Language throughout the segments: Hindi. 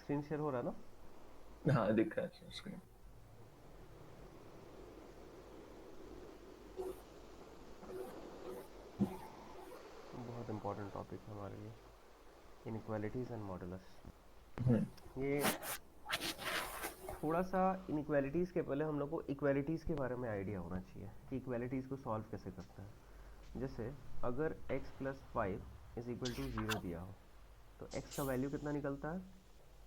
स्क्रीन शेयर हो रहा है ना? हाँ दिख रहा है स्क्रीन। बहुत इंपॉर्टेंट टॉपिक है हमारे लिए, इनइक्वालिटीज़ एंड मॉडुलस। हम्म। ये थोड़ा सा इनइक्वालिटीज़ के पहले हम लोग को इक्वालिटीज़ के बारे में आइडिया होना चाहिए कि इक्वालिटीज़ को सॉल्व कैसे करते हैं। जैसे अगर x plus five is equal to zero दिया हो तो x का वैल्यू कितना निकलता है?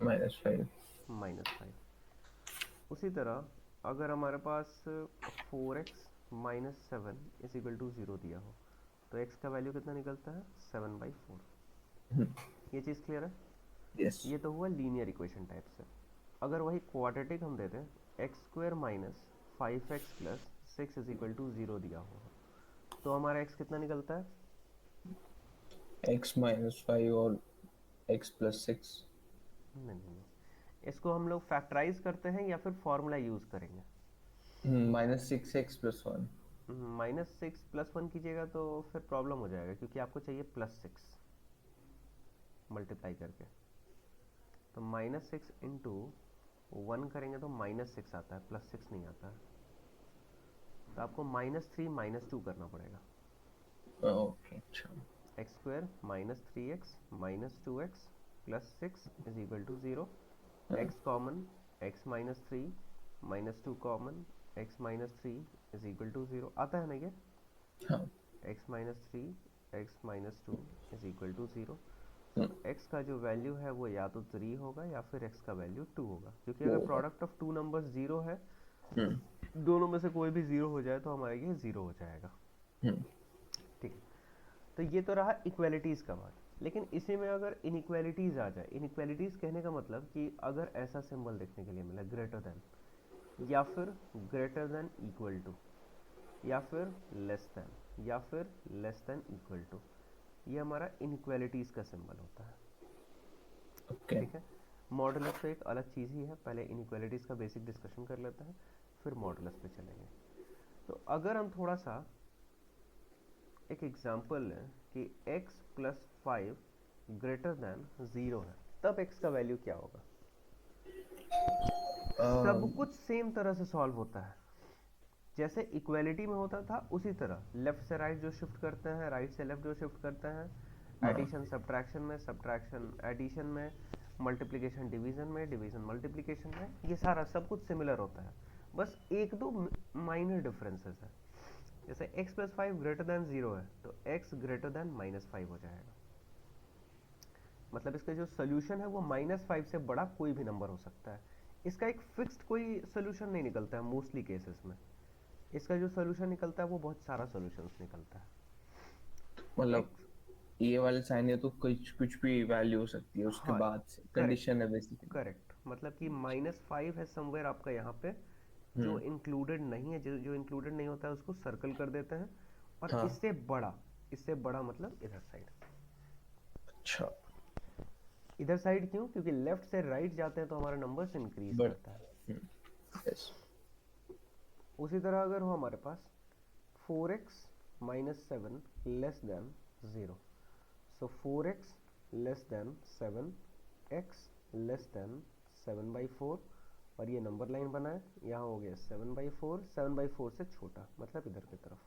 -5। -5। उसी तरह अगर हमारे पास 4x minus seven is equal to zero दिया हो तो x का वैल्यू कितना निकलता है? 7/4। ये चीज़ क्लियर है? यस। ये तो हुआ लीनियर इक्वेशन टाइप से। अगर वही क्वाड्रेटिक हम दे दें, x square minus 5x plus six is equal to zero दिया हो तो हमारा x कितना निकलता है? x-5 और x+6। नहीं नहीं नहीं, इसको हम लोग फैक्टराइज करते हैं या फिर फॉर्मूला यूज़ करेंगे? -6x+1। -6 + 1 कीजिएगा तो फिर प्रॉब्लम हो जाएगा, क्योंकि आपको चाहिए +6 मल्टीप्लाई करके। तो -6 इंटू 1 करेंगे तो -6 आता है, +6 नहीं आता है। तो आपको -3 -2 करना पड़ेगा। ओके अच्छा। X square minus three x minus two x plus six is equal to zero. हाँ। X common, x minus three minus two common, x minus three is equal to zero आता है ना ये? हाँ। X minus three x minus two is equal to zero. So hmm, x का जो वैल्यू है वो या तो थ्री होगा या फिर एक्स का वैल्यू टू होगा, क्योंकि वो अगर होगा। Product of two numbers zero है, हम्म। दोनों में से कोई भी ज़ीरो हो जाए तो हमारा ये ज़ीरो हो जाएगा। हम्म। ठीक है, तो ये तो रहा इक्वालिटीज़ का बात। लेकिन इसी में अगर इनइक्वालिटीज़ आ जाए, इनइक्वालिटीज़ कहने का मतलब कि अगर ऐसा सिंबल देखने के लिए मिला ग्रेटर देन, या फिर ग्रेटर देन इक्वल टू, या फिर लेस देन, या फिर लेस देन इक्वल टू, ये हमारा इनइक्वालिटीज़ का सिंबल होता है। ओके। ठीक है, मॉडुलस तो एक अलग चीज़ ही है। पहले इनइक्वालिटीज़ का बेसिक डिस्कशन कर लेते हैं, फिर मॉडुलस पे चलेंगे। तो अगर हम थोड़ा सा एक एग्जांपल लें कि x plus five greater than zero है, तब x का वैल्यू क्या होगा? सब अम, कुछ सेम तरह से सॉल्व होता है, जैसे इक्वालिटी में होता था उसी तरह। लेफ्ट से राइट जो शिफ्ट करते हैं, राइट से लेफ्ट जो शिफ्ट करते हैं, हाँ। एडिशन सब्ट्रैक्शन में, सब्ट्रैक्शन एडिशन में, मल्टीप्लिकेशन डिवीजन में, डिवीजन मल्टीप्लिकेशन में, ये सारा सब कुछ सिमिलर होता है। बस एक दो माइनर डिफरेंसेस है। जैसे x plus five greater than zero है तो x ग्रेटर देन -5 हो जाएगा। मतलब इसका जो सोल्यूशन है वो -5 से बड़ा कोई भी नंबर हो सकता है। इसका एक फिक्स्ड कोई सोल्यूशन नहीं निकलता है मोस्टली केसेस में। इसका जो सोल्यूशन निकलता है वो बहुत सारा सोल्यूशंस निकलता है। तो मतलब एक, ये वाले साइन है तो कुछ कुछ भी वैल्यू हो सकती है उसके हाँ, बाद से, करेक्ट, कंडीशन है बेसिकली। करेक्ट, मतलब कि -5 है समवेयर आपका यहाँ पे, जो हम्म। इंक्लूडेड नहीं है, जो इंक्लूडेड नहीं होता है उसको सर्कल कर देते हैं। और हाँ। इससे बड़ा मतलब इधर साइड। अच्छा। इधर साइड क्यों? क्योंकि लेफ्ट से राइट जाते हैं तो हमारा नंबर्स इंक्रीज बट करता है। यस। उसी तरह अगर हो हमारे पास 4x minus seven less than zero, so 4x less than seven, x less than 7/4, और ये नंबर लाइन बना है, यहाँ हो गया 7/4, 7/4 से छोटा मतलब इधर की तरफ।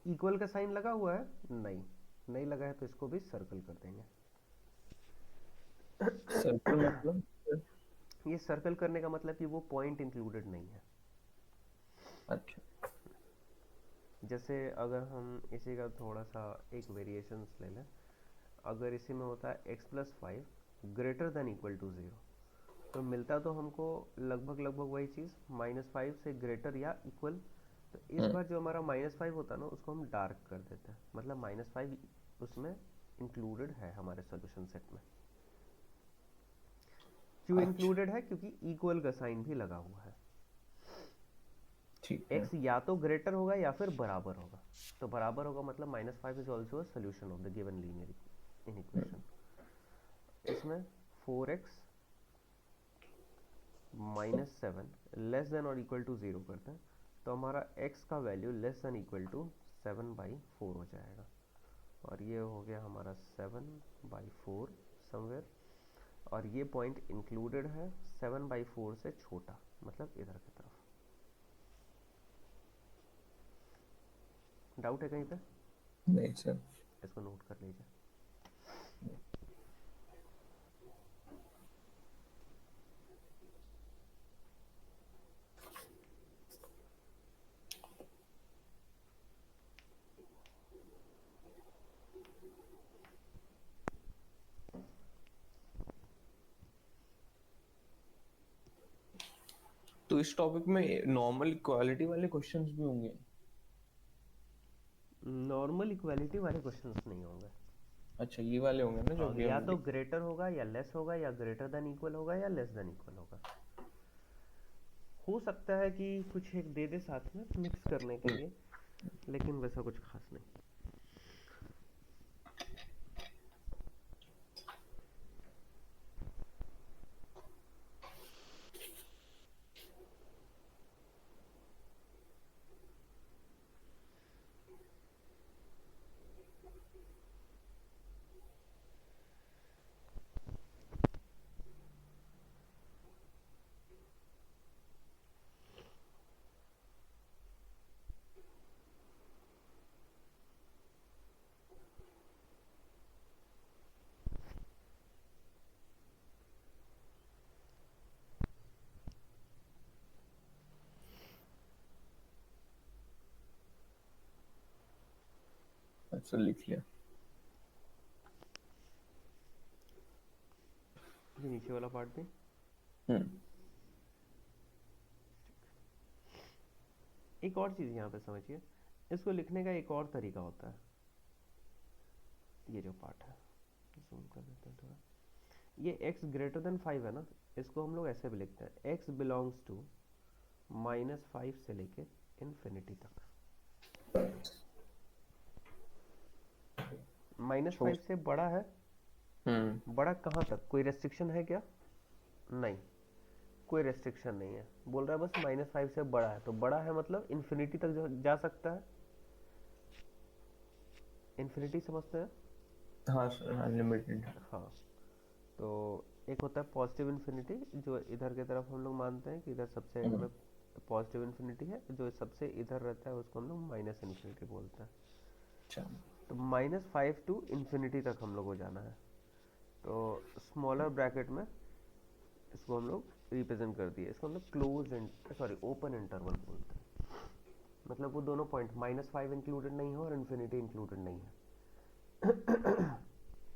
इक्वल का साइन लगा हुआ है? नहीं, नहीं लगा है तो इसको भी सर्कल कर देंगे। सर्कल मतलब? ये सर्कल करने का मतलब कि वो पॉइंट इंक्लूडेड नहीं है। अच्छा। जैसे अगर हम इसी का थोड़ा सा एक वेरिएशंस ले लें, अगर इसी में होता है x plus five greater than equal to zero, तो मिलता तो हमको लगभग लगभग वही चीज़, -5 से ग्रेटर या इक्वल। तो इस हम्म। बार जो हमारा -5 होता है ना उसको हम डार्क कर देते हैं, मतलब -5 उसमें इंक्लूडेड है हमारे सॉल्यूशन सेट में। क्यों अच्छा। इंक्लूडेड है? क्योंकि इक्वल का साइन भी लगा हुआ है। ठीक है। x या तो ग्रेटर होगा या फिर बराबर होगा। तो बराबर होगा मतलब -5 is also a solution of the given linear inequation. इसमें 4x minus seven less than और इक्वल टू ज़ीरो करते हैं तो हमारा x का value less than equal to 7/4 हो जाएगा। और ये हो गया हमारा 7/4 समवेयर। और ये पॉइंट इंक्लूडेड है 7/4 से छोटा, मतलब इधर की तरफ। डाउट है कहीं पे? नहीं सर। इसको नोट कर लीजिए। तो इस टॉपिक में नॉर्मल इक्वालिटी वाले क्वेश्चंस भी होंगे? नॉर्मल इक्वालिटी वाले क्वेश्चंस नहीं होंगे। अच्छा, ये वाले होंगे ना जो हाँ, अभी या हम तो ग्रेटर होगा या लेस होगा, या ग्रेटर देन इक्वल होगा या लेस देन इक्वल होगा। हो सकता है कि कुछ एक दे दे साथ में मिक्स करने के लिए, लेकिन वैसा कुछ खास नहीं। अच्छा लिख लिया। ये नीचे वाला पार्ट भी। हम्म। एक और चीज़ यहाँ पे समझिए, इसको लिखने का एक और तरीका होता है। ये जो पार्ट है, जूम कर देते हैं थोड़ा। ये x ग्रेटर देन 5 है ना, इसको हम लोग ऐसे भी लिखते हैं, x बिलोंग्स टू -5 से लेके इन्फिनिटी तक। -5 से बड़ा है। बड़ा कहाँ तक? कोई रेस्ट्रिक्शन है क्या? नहीं, कोई रेस्ट्रिक्शन नहीं है। बोल रहा है बस -5 से बड़ा है, तो बड़ा है मतलब इन्फिनिटी तक जा सकता है। इन्फिनिटी समझते हैं? हाँ सर, अनलिमिटेड। हाँ, तो एक होता है पॉजिटिव इन्फिनिटी, जो इधर की तरफ हम लोग मानते हैं कि इधर सबसे एंड में पॉजिटिव इन्फिनिटी है, जो सबसे इधर रहता है उसको हम लोग माइनस इन्फिनिटी बोलते हैं। अच्छा। तो -5 टू इन्फिनिटी तक हम लोग को जाना है, तो स्मॉलर ब्रैकेट में इसको हम लोग रिप्रेजेंट कर दिए। इसको हम लोग ओपन इंटरवल बोलते हैं। मतलब वो दोनों पॉइंट -5 इंक्लूडेड नहीं है और इन्फिनिटी इंक्लूडेड नहीं है।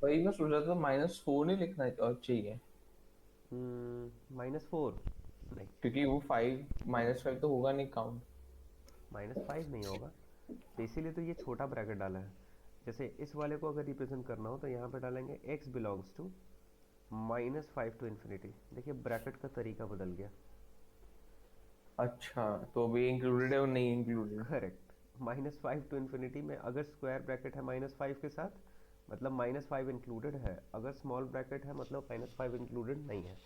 वही मैं सोच रहा था, -4 नहीं लिखना चाहिए, -4 नहीं, क्योंकि वो 5 -5 तो होगा नहीं काउंट। -5 नहीं होगा, तो इसीलिए तो ये छोटा ब्रैकेट डाला है। जैसे इस वाले को अगर रिप्रेजेंट करना हो तो यहाँ पे डालेंगे x belongs to -5 to infinity. देखिए ब्रैकेट का तरीका बदल गया। अच्छा, तो अभी इंक्लूडेड है और नहीं इंक्लूडेड? करेक्ट, -5 टू इन्फिनिटी में अगर स्क्वायर ब्रैकेट है -5 के साथ, मतलब -5 इंक्लूडेड है। अगर स्मॉल ब्रैकेट है मतलब -5 इंक्लूडेड नहीं है।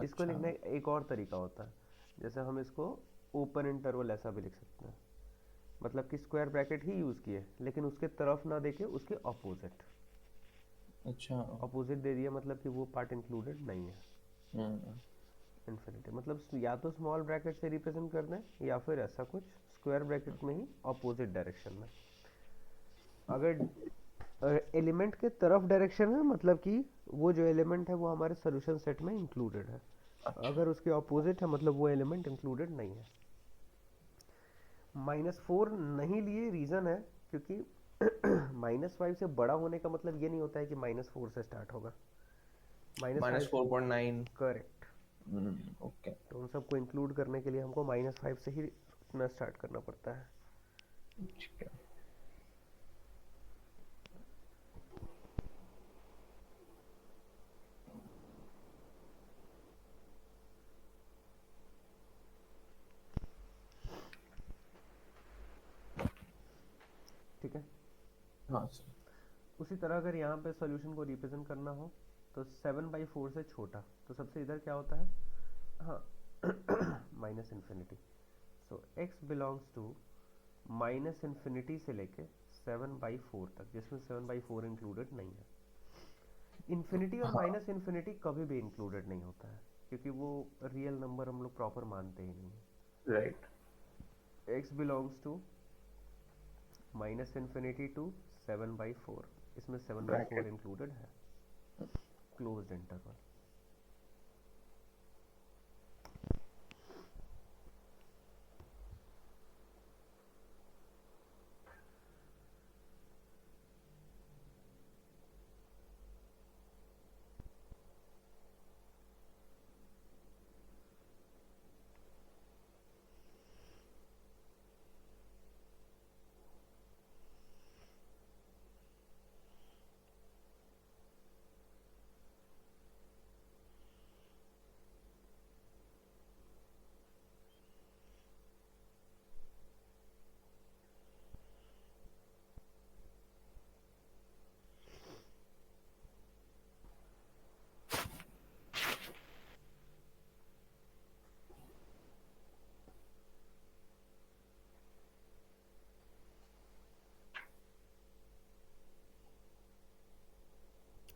इसको अच्छा। लिखने का एक और तरीका होता है, जैसे हम इसको ओपन इंटरवल ऐसा भी लिख सकते हैं। मतलब कि स्क्वायर ब्रैकेट ही यूज़ किए, लेकिन उसके तरफ ना देके उसके ऑपोजिट। अच्छा। ऑपोजिट दे दिया मतलब कि वो पार्ट इंक्लूडेड नहीं है। हम्म। इन्फिनिटी मतलब या तो स्मॉल ब्रैकेट से रिप्रेजेंट कर दें, या फिर ऐसा कुछ स्क्वायर ब्रैकेट में ही ऑपोजिट डायरेक्शन में। अगर एलिमेंट के तरफ डायरेक्शन है मतलब कि वो जो एलिमेंट है वो हमारे सोल्यूशन सेट में इंक्लूडेड है। अच्छा। अगर उसके ऑपोजिट है मतलब वो एलिमेंट इंक्लूडेड नहीं है। -4 नहीं लिए, रीज़न है क्योंकि -5 से बड़ा होने का मतलब ये नहीं होता है कि -4 से स्टार्ट होगा। -5, -4.9। करेक्ट। ओके। तो उन सबको इंक्लूड करने के लिए हमको -5 से ही अपना स्टार्ट करना पड़ता है। ठीक है। ठीक है। हाँ सर। उसी तरह अगर यहाँ पे सॉल्यूशन को रिप्रेजेंट करना हो तो 7/4 से छोटा, तो सबसे इधर क्या होता है? हाँ, minus infinity. So x belongs to -minus infinity से लेके 7/4 तक, जिसमें 7/4 इंक्लूडेड नहीं है। इन्फिनिटी और हाँ माइनस इन्फिनिटी कभी भी इंक्लूडेड नहीं होता है, क्योंकि वो रियल नंबर हम लोग प्रॉपर मानते ही नहीं राइट है। x belongs to minus infinity to 7/4, इसमें 7/4 ब्रैकेट इंक्लूडेड है, क्लोज्ड इंटरवल।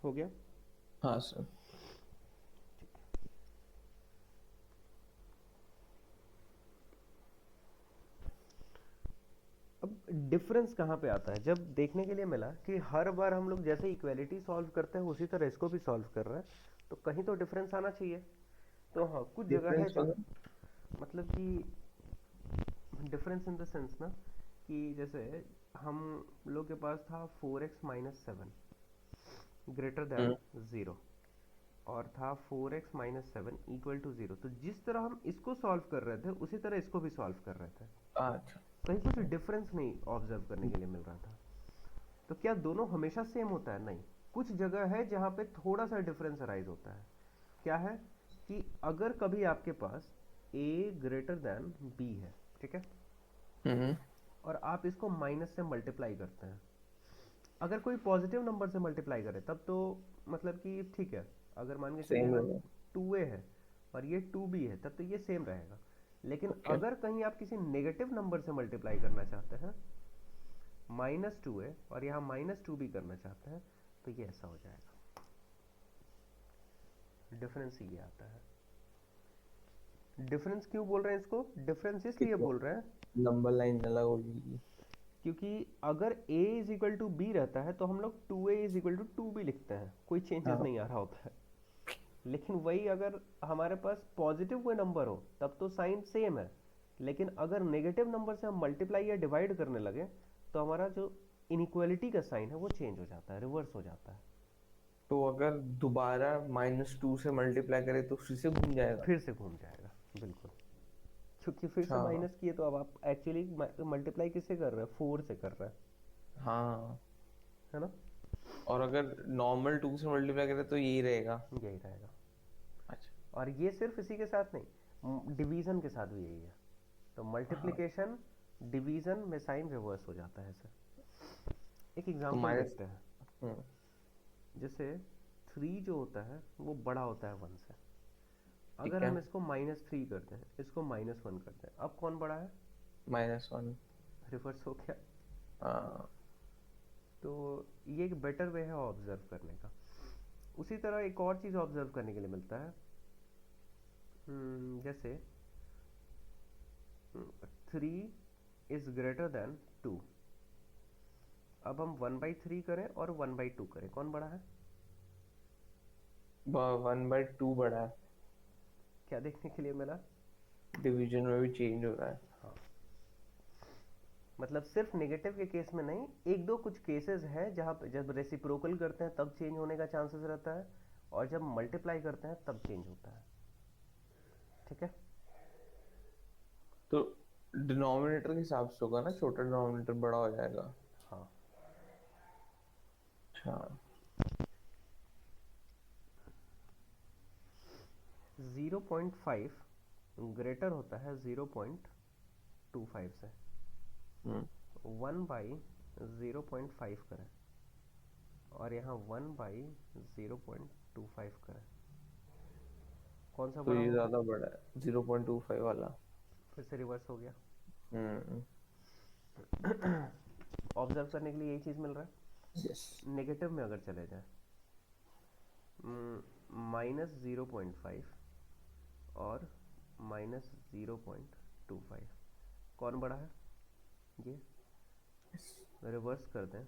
हो गया। हाँ सर अब डिफरेंस कहाँ पे आता है, जब देखने के लिए मिला कि हर बार हम लोग जैसे इक्वेलिटी सॉल्व करते हैं उसी तरह इसको भी सॉल्व कर रहे हैं, तो कहीं तो डिफरेंस आना चाहिए। तो हाँ, कुछ जगह है डिफरेंस जहाँ, मतलब मतलब कि डिफरेंस इन द सेंस ना, कि जैसे हम लोग के पास था 4x - 7 ग्रेटर देन हम्म 0, और था 4x - 7 = 0। तो जिस तरह हम इसको सॉल्व कर रहे थे उसी तरह इसको भी सॉल्व कर रहे थे, अच्छा कहीं कुछ डिफरेंस नहीं ऑब्जर्व करने के लिए मिल रहा था। तो क्या दोनों हमेशा सेम होता है? नहीं, कुछ जगह है जहाँ पे थोड़ा सा डिफरेंस अराइज होता है। क्या है कि अगर कभी आपके पास a ग्रेटर देन b है, ठीक है, हम्म और आप इसको माइनस से मल्टीप्लाई करते हैं, अगर कोई पॉजिटिव नंबर से मल्टीप्लाई करे तब तो मतलब कि ठीक है, अगर मान के चलिए सेम अगर रहेगा 2a है और ये 2b है तब तो ये सेम रहेगा। लेकिन ओके अगर कहीं आप किसी नेगेटिव नंबर से मल्टीप्लाई करना चाहते हैं, -2a, और यहाँ -2b करना चाहते हैं, तो ये ऐसा हो जाएगा। डिफरेंस ये आता है। डिफरेंस क्यों बोल रहे हैं इसको? डिफरेंस इसलिए क्योंकि बोल रहे हैं नंबर लाइन अलग होगी क्योंकि अगर a = b रहता है तो हम लोग 2a = 2b लिखते हैं, कोई चेंजेस हाँ नहीं आ रहा होता है। लेकिन वही अगर हमारे पास पॉजिटिव कोई नंबर हो तब तो साइन सेम है, लेकिन अगर नेगेटिव नंबर से हम मल्टीप्लाई या डिवाइड करने लगे तो हमारा जो इनइक्वालिटी का साइन है वो चेंज हो जाता है, रिवर्स हो जाता है। तो अगर दोबारा -2 से मल्टीप्लाई करे तो फिर से घूम जाएगा फिर से घूम जाएगा, बिल्कुल। क्योंकि फिर से अच्छा माइनस किए तो अब आप एक्चुअली मल्टीप्लाई किससे कर रहे हैं? 4 से कर रहे हैं, हाँ है ना? और अगर नॉर्मल 2 से मल्टीप्लाई करे तो यही रहेगा यही रहेगा। अच्छा और ये सिर्फ इसी के साथ नहीं, डिवीजन के साथ भी यही है। तो हाँ मल्टीप्लिकेशन डिवीजन में साइन रिवर्स हो जाता है सर। एक तो एग्जांपल माइनस देखते हैं। हम्म जैसे 3 जो होता है वो बड़ा होता है 1 से, अगर ठीक है हम इसको -3 करते हैं, इसको -1 करते हैं, अब कौन बड़ा है? -1 रिवर्स हो गया। हाँ तो ये एक बेटर वे है ऑब्जर्व करने का। उसी तरह एक और चीज़ ऑब्जर्व करने के लिए मिलता है, जैसे 3 इज ग्रेटर देन 2। अब हम 1/3 करें और 1/2 करें, कौन बड़ा है? 1/2 बड़ा है क्या देखने के लिए मिला? डिवीजन में भी चेंज हो रहा है हाँ, मतलब सिर्फ नेगेटिव के केस में नहीं, एक दो कुछ केसेस हैं जहाँ पे जब रेसिप्रोकल करते हैं तब चेंज होने का चांसेस रहता है, और जब मल्टीप्लाई करते हैं तब चेंज होता है। ठीक है। तो डिनोमिनेटर के हिसाब से होगा ना छोटा डिनोमिनेटर बड़ा हो जाएगा हाँ, अच्छा 0.5 ग्रेटर होता है 0.25 से। हम्म 1/0.5 करें और यहाँ 1/0.25 करें, कौन सा तो बड़ा ये हो गया? ज्यादा बड़ा है 0.25 वाला फिर से रिवर्स हो गया। हम्म ऑब्जर्व करने के लिए यही चीज़ मिल रहा यस है। नेगेटिव में अगर चले जाए -0.5 और -0.25, कौन बड़ा है? ये रिवर्स कर दें,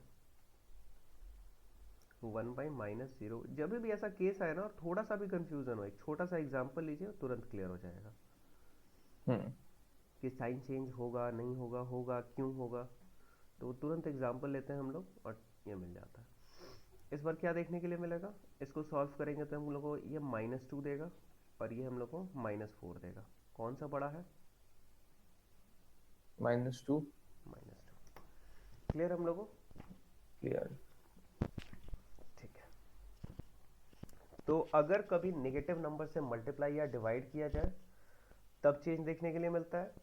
1/-0। जब भी ऐसा केस आए ना और थोड़ा सा भी कंफ्यूजन हो, एक छोटा सा एग्जांपल लीजिए, तुरंत क्लियर हो जाएगा कि साइन चेंज होगा नहीं होगा, होगा क्यों होगा। तो तुरंत एग्जांपल लेते हैं हम लोग और ये मिल जाता है। इस बार क्या देखने के लिए मिलेगा, इसको सॉल्व करेंगे तो हम लोग को ये -2 देगा और ये हम लोग को -4 देगा। कौन सा बड़ा है? -2। -2। क्लियर हम लोग को? क्लियर। ठीक है। तो अगर कभी नेगेटिव नंबर से मल्टीप्लाई या डिवाइड किया जाए तब चेंज देखने के लिए मिलता है,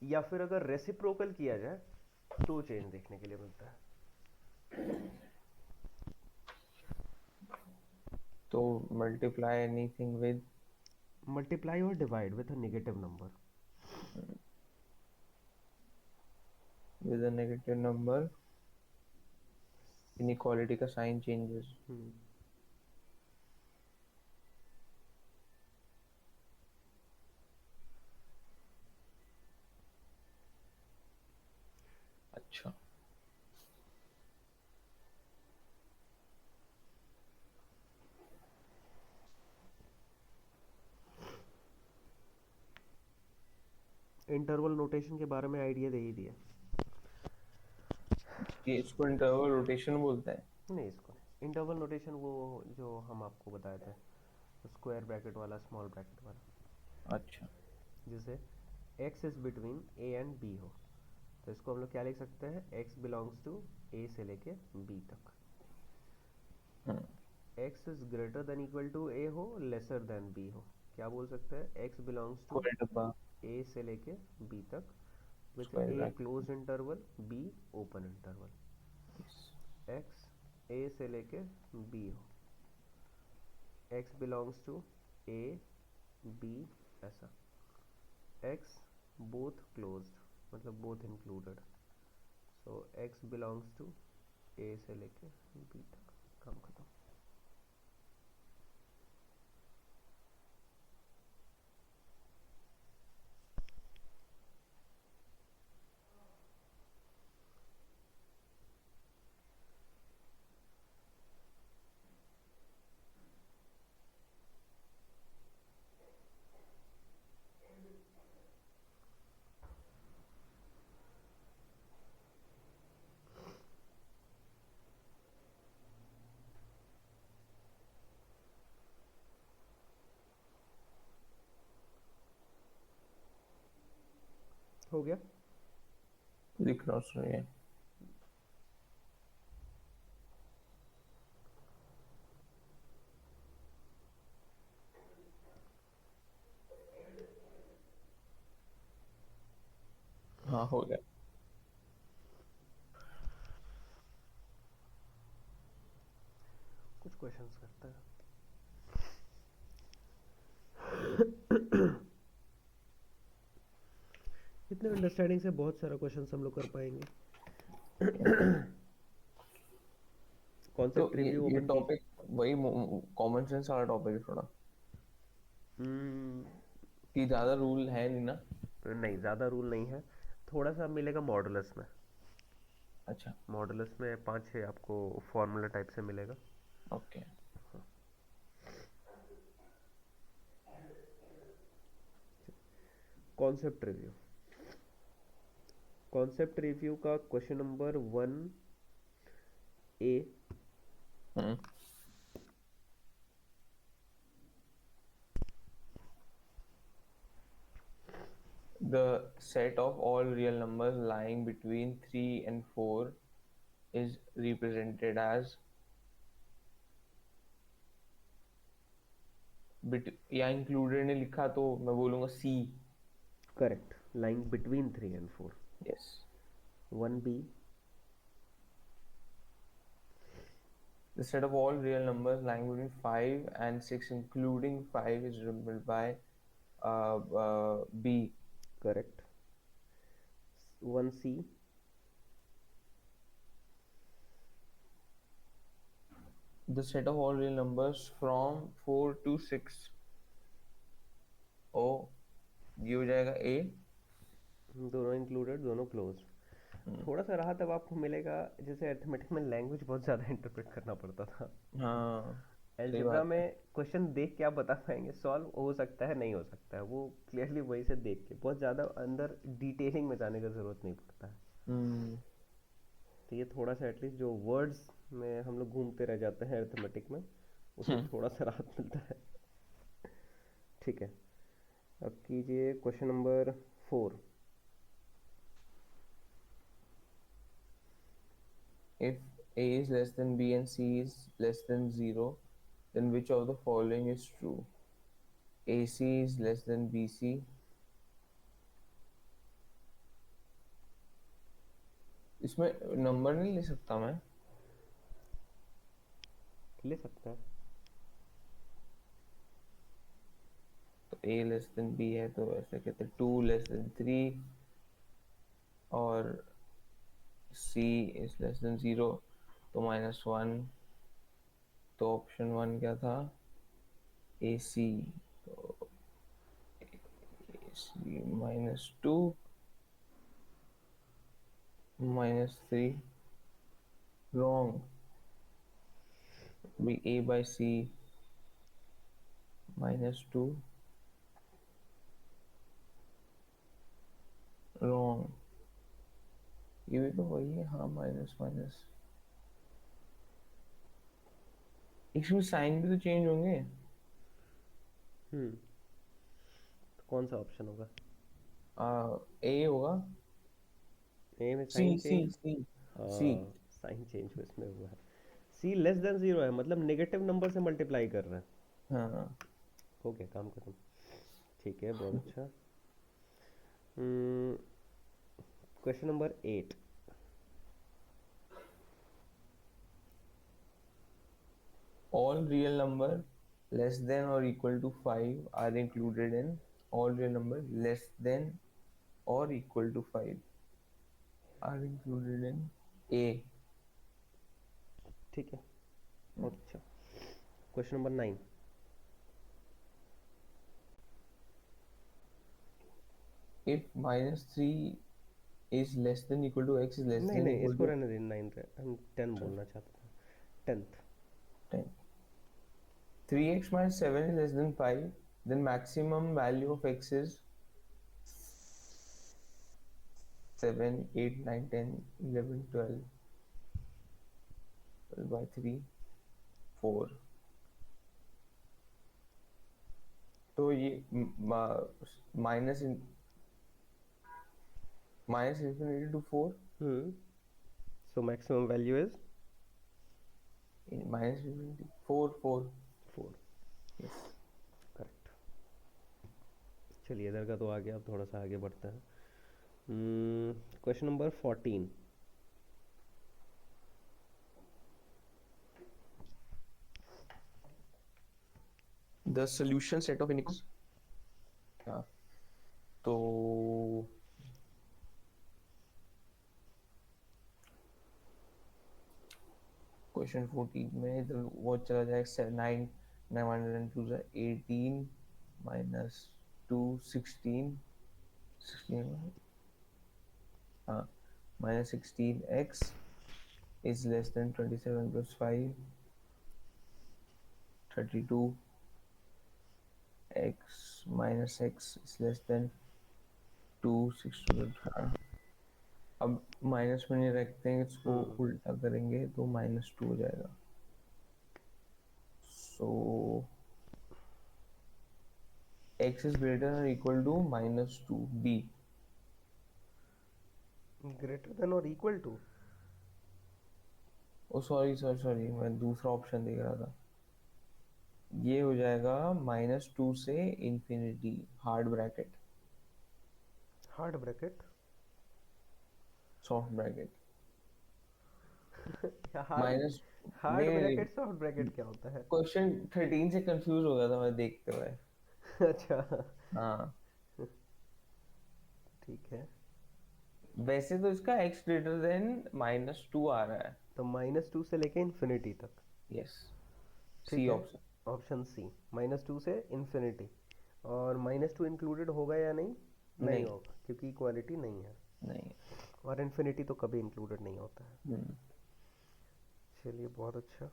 या फिर अगर रेसिप्रोकल किया जाए तो चेंज देखने के लिए मिलता है। तो मल्टीप्लाई एनीथिंग मल्टीप्लाई और divide with a negative number. With a negative number, inequality का साइन चेंजेस। अच्छा, इंटरवल नोटेशन के बारे में आइडिया दे ही दिया। ये इसको इंटरवल रोटेशन बोलते हैं? नहीं, इसको नहीं। इंटरवल नोटेशन वो जो हम आपको बताए थे, स्क्वायर ब्रैकेट वाला, स्मॉल ब्रैकेट वाला, अच्छा। जिसे x is between a and b हो, तो इसको हम लोग क्या लिख सकते हैं, x बिलोंग्स टू a से लेके b तक। x is greater than equal to a हो, लेसर देन b हो, क्या बोल सकते हैं, x बिलोंग्स टू स्क्वायर डब्बा, a से लेके b तक with square a bracket. Close interval, b open interval. x a से लेके b हो, x belongs to a b, ऐसा x बोथ क्लोज्ड, मतलब both included, so x belongs to a से लेके b तक। काम खत्म। हो गया? लिख रहा हूँ, सुनिए। हाँ, हो गया। कुछ क्वेश्चंस करते हैं। इतने अंडरस्टैंडिंग से बहुत सारा क्वेश्चंस हम लोग कर पाएंगे। तो कॉन्सेप्ट रिव्यू ये ओपन की। टॉपिक वही कॉमन सेंस वाला टॉपिक है थोड़ा, कि ज्यादा रूल है नहीं ना? नहीं, ज़्यादा रूल नहीं है, थोड़ा सा मिलेगा मॉडुलस में। अच्छा, मॉडुलस में 5-6 आपको फॉर्मूला टाइप से मिलेगा। Okay. Concept review, concept review का question number 1A, hmm The set of all real numbers lying between 3 and 4 is represented as या इंक्लूडेड ने लिखा तो मैं बोलूंगा C। Correct, lying between 3 and 4। Yes. 1B, The set of all real numbers lying between 5 and 6 including 5 is represented by B। Correct. 1C, the set of all real numbers from 4 to 6. ओ ये हो जाएगा A. दोनों इंक्लूडेड, दोनों क्लोज। थोड़ा सा राहत अब आपको मिलेगा, जैसे अर्थमेटिक में लैंग्वेज बहुत ज़्यादा इंटरप्रेट करना पड़ता था। हाँ सही अलजेब्रा बात है। में क्वेश्चन देख के आप बता पाएंगे सॉल्व हो सकता है नहीं हो सकता है, वो क्लियरली वही से देख के बहुत ज़्यादा अंदर डिटेलिंग में जाने का ज़रूरत नहीं पड़ता है। हम्म तो ये थोड़ा सा एटलीस्ट जो वर्ड्स में हम लोग घूमते रह जाते हैं अर्थमेटिक में, उसमें थोड़ा सा राहत मिलता है। ठीक है, अब कीजिए question number 4। if A is less than B and C is less than 0, then which of the following is true? AC is less than BC. इसमें नंबर नहीं ले सकता मैं? ले सकता है। तो A लेस देन B है तो ऐसे कहते हैं 2 लेस देन 3 और C इज लेस देन 0 तो -1। तो ऑप्शन 1 क्या था? AC। तो AC -2 -3 wrong. Be A by C -2 wrong. ये भी तो वही है, हाँ माइनस माइनस। इसमें साइन भी तो चेंज होंगे। तो कौन सा ऑप्शन होगा? ए होगा। ए में सी साइन सी चेंज? सी सी। हाँ, साइन चेंज इसमें हुआ है। सी लेस देन जीरो है, मतलब नेगेटिव नंबर से मल्टीप्लाई कर रहा है। हाँ हो गया काम खत्म। ठीक है, बहुत अच्छा। Question number 8। all real number less than or equal to 5 are included in all real number less than or equal to 5 are included in A. ठीक है, बहुत अच्छा। Question number 9। if -3 is less than equal to x is less नहीं than नहीं, equal इसको to रहने दें, 9 रहे, हम 10 बोलना चाहते थे। 10th। 10, 3x minus 7 is less than 5, then maximum value of x is 7 8 9 10 11 12 12 by 3 4। तो ये minus minus infinity to 4 so maximum value is minus infinity 4 4। 4। Yes. Correct. चलिए, इधर का तो आ गया, अब थोड़ा सा आगे बढ़ते हैं। Question number 14। The solution set of inequalities. हाँ तो क्वेश्चन 14 में इधर वो चला जाएगा 9 902 18 माइनस 2 16 16 हाँ minus 16x is less than 27 plus 5 32 x minus x is less than 2 6 to हाँ। अब माइनस में नहीं रखते हैं, इसको उल्टा करेंगे तो -2 हो जाएगा। So x is greater or equal to -2 b। Greater than और equal to? Oh sorry sorry sorry, मैं दूसरा ऑप्शन देख रहा था। ये हो जाएगा -2 से infinity hard bracket hard bracket? Soft bracket hard minus. Hard नहीं ब्रैकेट सॉफ्ट ब्रैकेट क्या होता है? क्वेश्चन 13 से कंफ्यूज हो गया था मैं देखते हुए। अच्छा, हाँ ठीक है। वैसे तो इसका x ग्रेटर देन -2 आ रहा है। तो -2 से लेके इन्फिनिटी तक। यस। सी ठीक है, ऑप्शन। ऑप्शन सी, -2 से इन्फिनिटी। और -2 इंक्लूडेड होगा या नहीं? नहीं नहीं। होगा, क्योंकि इक्वालिटी नहीं है। नहीं। और इन्फिनिटी तो कभी इंक्लूडेड नहीं होता है। हम्म। चलिए, बहुत अच्छा।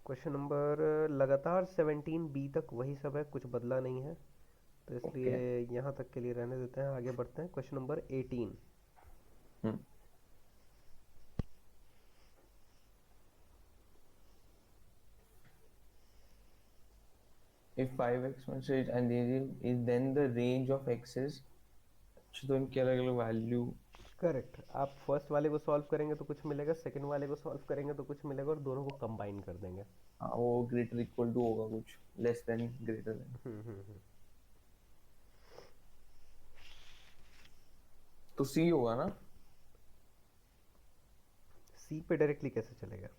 क्वेश्चन नंबर, लगातार 17 बी तक वही सब है, कुछ बदला नहीं है, तो ओके। इसलिए यहाँ तक के लिए रहने देते हैं। आगे बढ़ते हैं, question number 18। Hmm. if 5x is and is then the range of x's, अच्छा तो इनकी अलग अलग वैल्यू। करेक्ट। आप फर्स्ट वाले को सॉल्व करेंगे तो कुछ मिलेगा, सेकंड वाले को सॉल्व करेंगे तो कुछ मिलेगा, और दोनों को कंबाइन कर देंगे। हाँ वो ग्रेटर इक्वल टू होगा कुछ, लेस देन ग्रेटर देन। हम्म। तो सी होगा ना। सी पे डायरेक्टली कैसे चलेगा?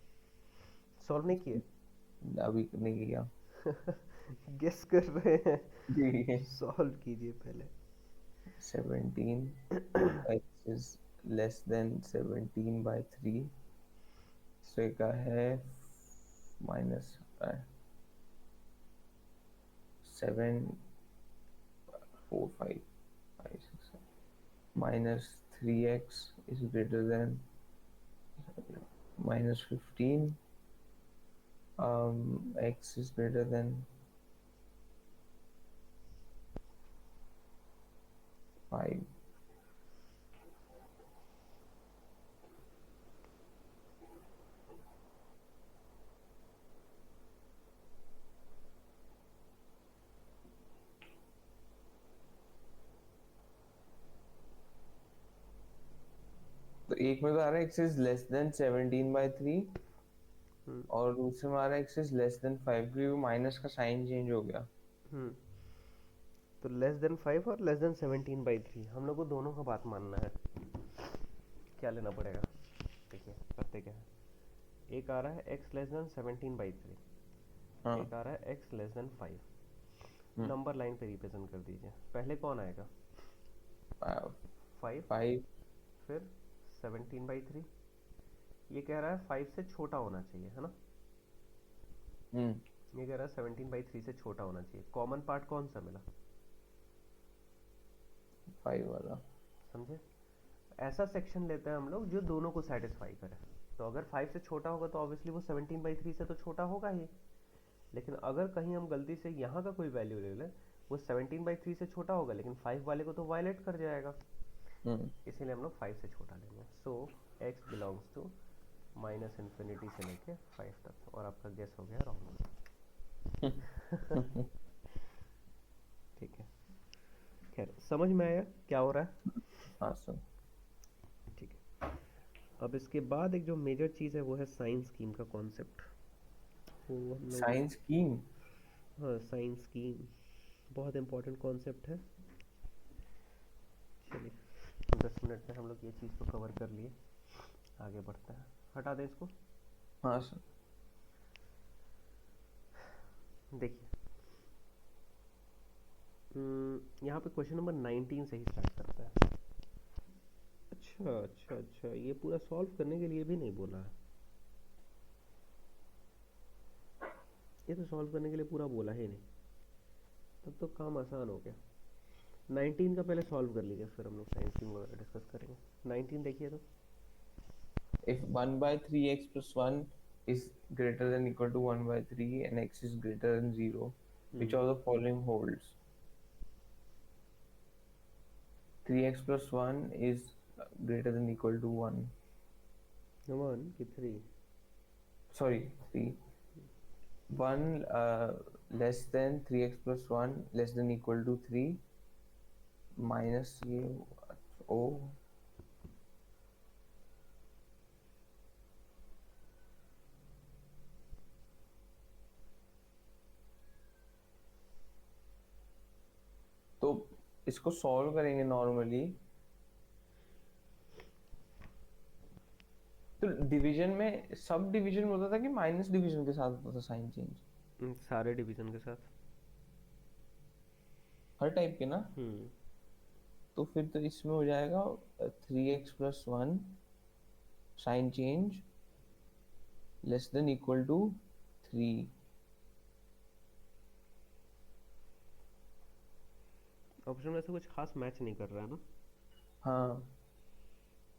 सॉल्व नहीं किए? अभी नहीं किया। गेस कर रहे हैं? जी। सॉल्व कीजिए पहले। 17 x is less than 17/3, so का है minus 7 4 5 5 6 -3x is greater than -15, x is greater than 5। तो एक में तो आ रहा है x इज लेस देन 17/3, हम्म। और दूसरे में आ रहा है x इज लेस देन 5, क्योंकि माइनस का साइन चेंज हो गया। हम्म। तो लेस देन 5 और लेस देन 17/3, हम लोग को दोनों का बात मानना है। क्या लेना पड़ेगा? देखिए, करते क्या है। एक आ रहा है x <17/3, हाँ। एक आ रहा है x <5। हम्म। नंबर लाइन पे रिप्रेजेंट कर दीजिए। पहले कौन आएगा? 5। 5। फिर 17/3। ये कह रहा है 5 से छोटा होना चाहिए, है ना? हम्म। ये कह रहा है 17/3 से छोटा होना चाहिए। कॉमन पार्ट कौन सा मिला? 5 वाला। समझे? ऐसा सेक्शन लेते हैं हम लोग जो दोनों को सेटिस्फाई करे। तो अगर 5 से छोटा होगा तो ऑब्वियसली वो 17/3 से तो छोटा होगा ही। लेकिन अगर कहीं हम गलती से यहाँ का कोई वैल्यू ले लें, वो 17/3 से छोटा होगा लेकिन 5 वाले को तो वायलेट कर जाएगा। हम्म। इसीलिए हम लोग 5 से छोटा लेंगे। सो x बिलोंग्स टू -इन्फिनिटी से लेके 5 तक, और आपका गेस हो गया रॉन्ग। ठीक है, खैर समझ में आया क्या हो रहा है? हाँ सर। ठीक है। अब इसके बाद एक जो मेजर चीज़ है वो है साइन स्कीम का कॉन्सेप्ट। वो हम लोग, साइंस की। हाँ, साइन स्कीम बहुत इंपॉर्टेंट कॉन्सेप्ट है। चलिए, 10 मिनट में हम लोग ये चीज़ तो कवर कर लिए। आगे बढ़ते हैं, हटा दें इसको। हाँ सर। देखिए, यहाँ पे क्वेश्चन नंबर 19 से ही स्टार्ट करता है। अच्छा अच्छा अच्छा, ये पूरा सॉल्व करने के लिए भी नहीं बोला है। ये तो सॉल्व करने के लिए पूरा बोला ही नहीं, तब तो काम आसान हो गया। 19 का पहले सॉल्व कर लीजिए, फिर हम लोग साइंस की वगैरह डिस्कस करेंगे। 19 देखिए तो। if 1/3x plus 1 is greater than equal to 1/3 and x is greater than 0, which of the following holds? 3x plus 1 is greater than equal to 1, 1 की 3? sorry 3, 1 less than 3x plus 1 less than equal to 3 minus ये o, तो इसको सॉल्व करेंगे नॉर्मली। तो डिवीजन में, सब डिवीजन में होता था कि माइनस डिवीजन के साथ होता था साइन चेंज? सारे डिवीजन के साथ। हर टाइप के ना। हम्म। तो फिर तो इसमें हो जाएगा 3x plus 1 sign change less than equal to 3। Option में से कुछ खास मैच नहीं कर रहा है ना? हाँ,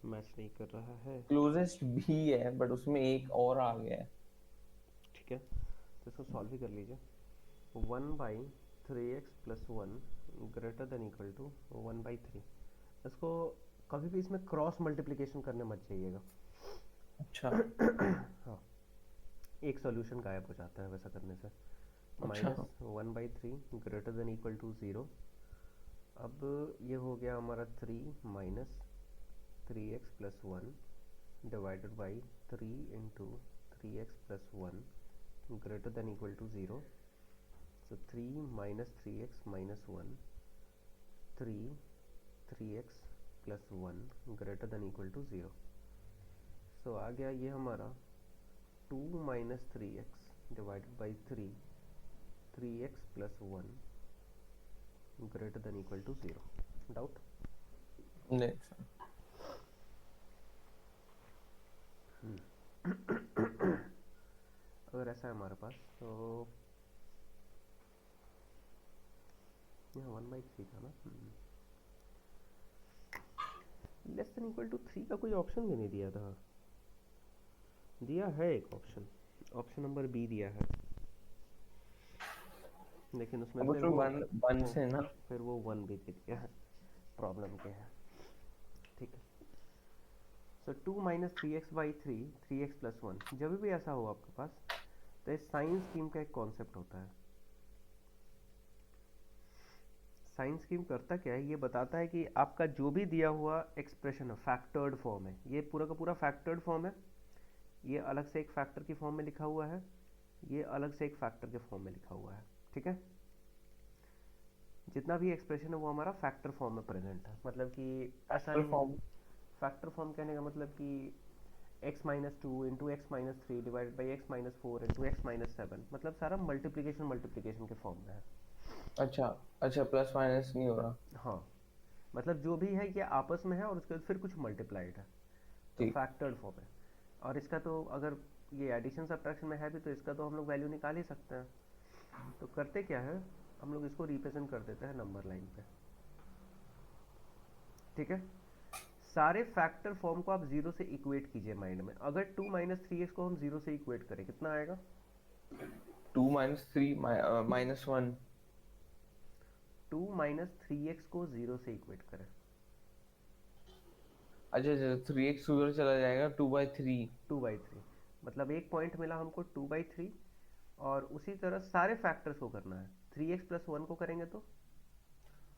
मैच नहीं कर रहा है। क्लोजेस्ट भी है बट उसमें एक और आ गया है। ठीक है, तो इसको सॉल्व ही कर लीजिए। 1/3x+1 greater than equal to 1/3। इसको कभी भी इसमें क्रॉस मल्टीप्लिकेशन करने मत जाइएगा। अच्छा हाँ, एक सॉल्यूशन गायब हो जाता है वैसा करने से। अच्छा। -1/3 ग्रेटर देन इक्वल टू 0। अब ये हो गया हमारा 3 - 3x+1 divided by 3 × 3x+1 greater than equal to 0. So 3 - 3x - 1, 3x plus 1 greater than equal to 0. So आ गया ये हमारा 2 - 3x divided by 3, 3x plus 1 greater than equal to 0. Doubt? नहीं अगर ऐसा है हमारे पास तो यहाँ 1/3 था ना। लेस देन इक्वल टू 3 का कोई ऑप्शन भी नहीं दिया था। दिया है एक ऑप्शन, ऑप्शन नंबर बी दिया है, लेकिन उसमें अब फिर उसमें वो वन से ना। फिर वो 1 भी दे दिया है। प्रॉब्लम क्या है? ठीक है। सो 2 - 3x/3, 3x+1, जब भी ऐसा हो आपके पास तो इस साइन स्कीम का एक कॉन्सेप्ट होता है। साइन स्कीम करता क्या है, ये बताता है कि आपका जो भी दिया हुआ एक्सप्रेशन है फैक्टर्ड फॉर्म है, ये पूरा का पूरा फैक्टर्ड फॉर्म है, ये अलग से एक फैक्टर की फॉर्म में लिखा हुआ है, ये अलग से एक फैक्टर के फॉर्म में लिखा हुआ है। ठीक है, जितना भी एक्सप्रेशन है वो हमारा फैक्टर फॉर्म में प्रेजेंट है। मतलब कि ऐसा नहीं है, फॉर्म। फैक्टर फॉर्म कहने का मतलब कि x-2 into x-3 divided by x-4 into x-7, मतलब सारा मल्टीप्लिकेशन मल्टीप्लिकेशन के फॉर्म में है। अच्छा अच्छा, प्लस माइनस नहीं हो रहा। हाँ, मतलब जो भी है ये आपस में है और उसके बाद फिर कुछ मल्टीप्लाइड है, तो ठीक। फैक्टर्ड फॉर्म है। और इसका तो अगर ये एडिशन सब्ट्रैक्शन में है भी तो इसका तो हम लोग वैल्यू निकाल ही सकते हैं। तो करते क्या है, हम लोग इसको रिप्रेजेंट कर देते हैं नंबर लाइन पे। ठीक है, सारे फैक्टर फॉर्म को आप जीरो से इक्वेट कीजिए माइंड में। अगर 2 - 3x को हम जीरो से इक्वेट करें कितना आएगा? 2 - 3 -1। 2 - 3x को जीरो से इक्वेट करें। अच्छा अच्छा, 3x उधर चला जाएगा, 2/3। 2/3 मतलब एक पॉइंट मिला हमको 2/3, और उसी तरह सारे फैक्टर्स को करना है। 3x+1 को करेंगे तो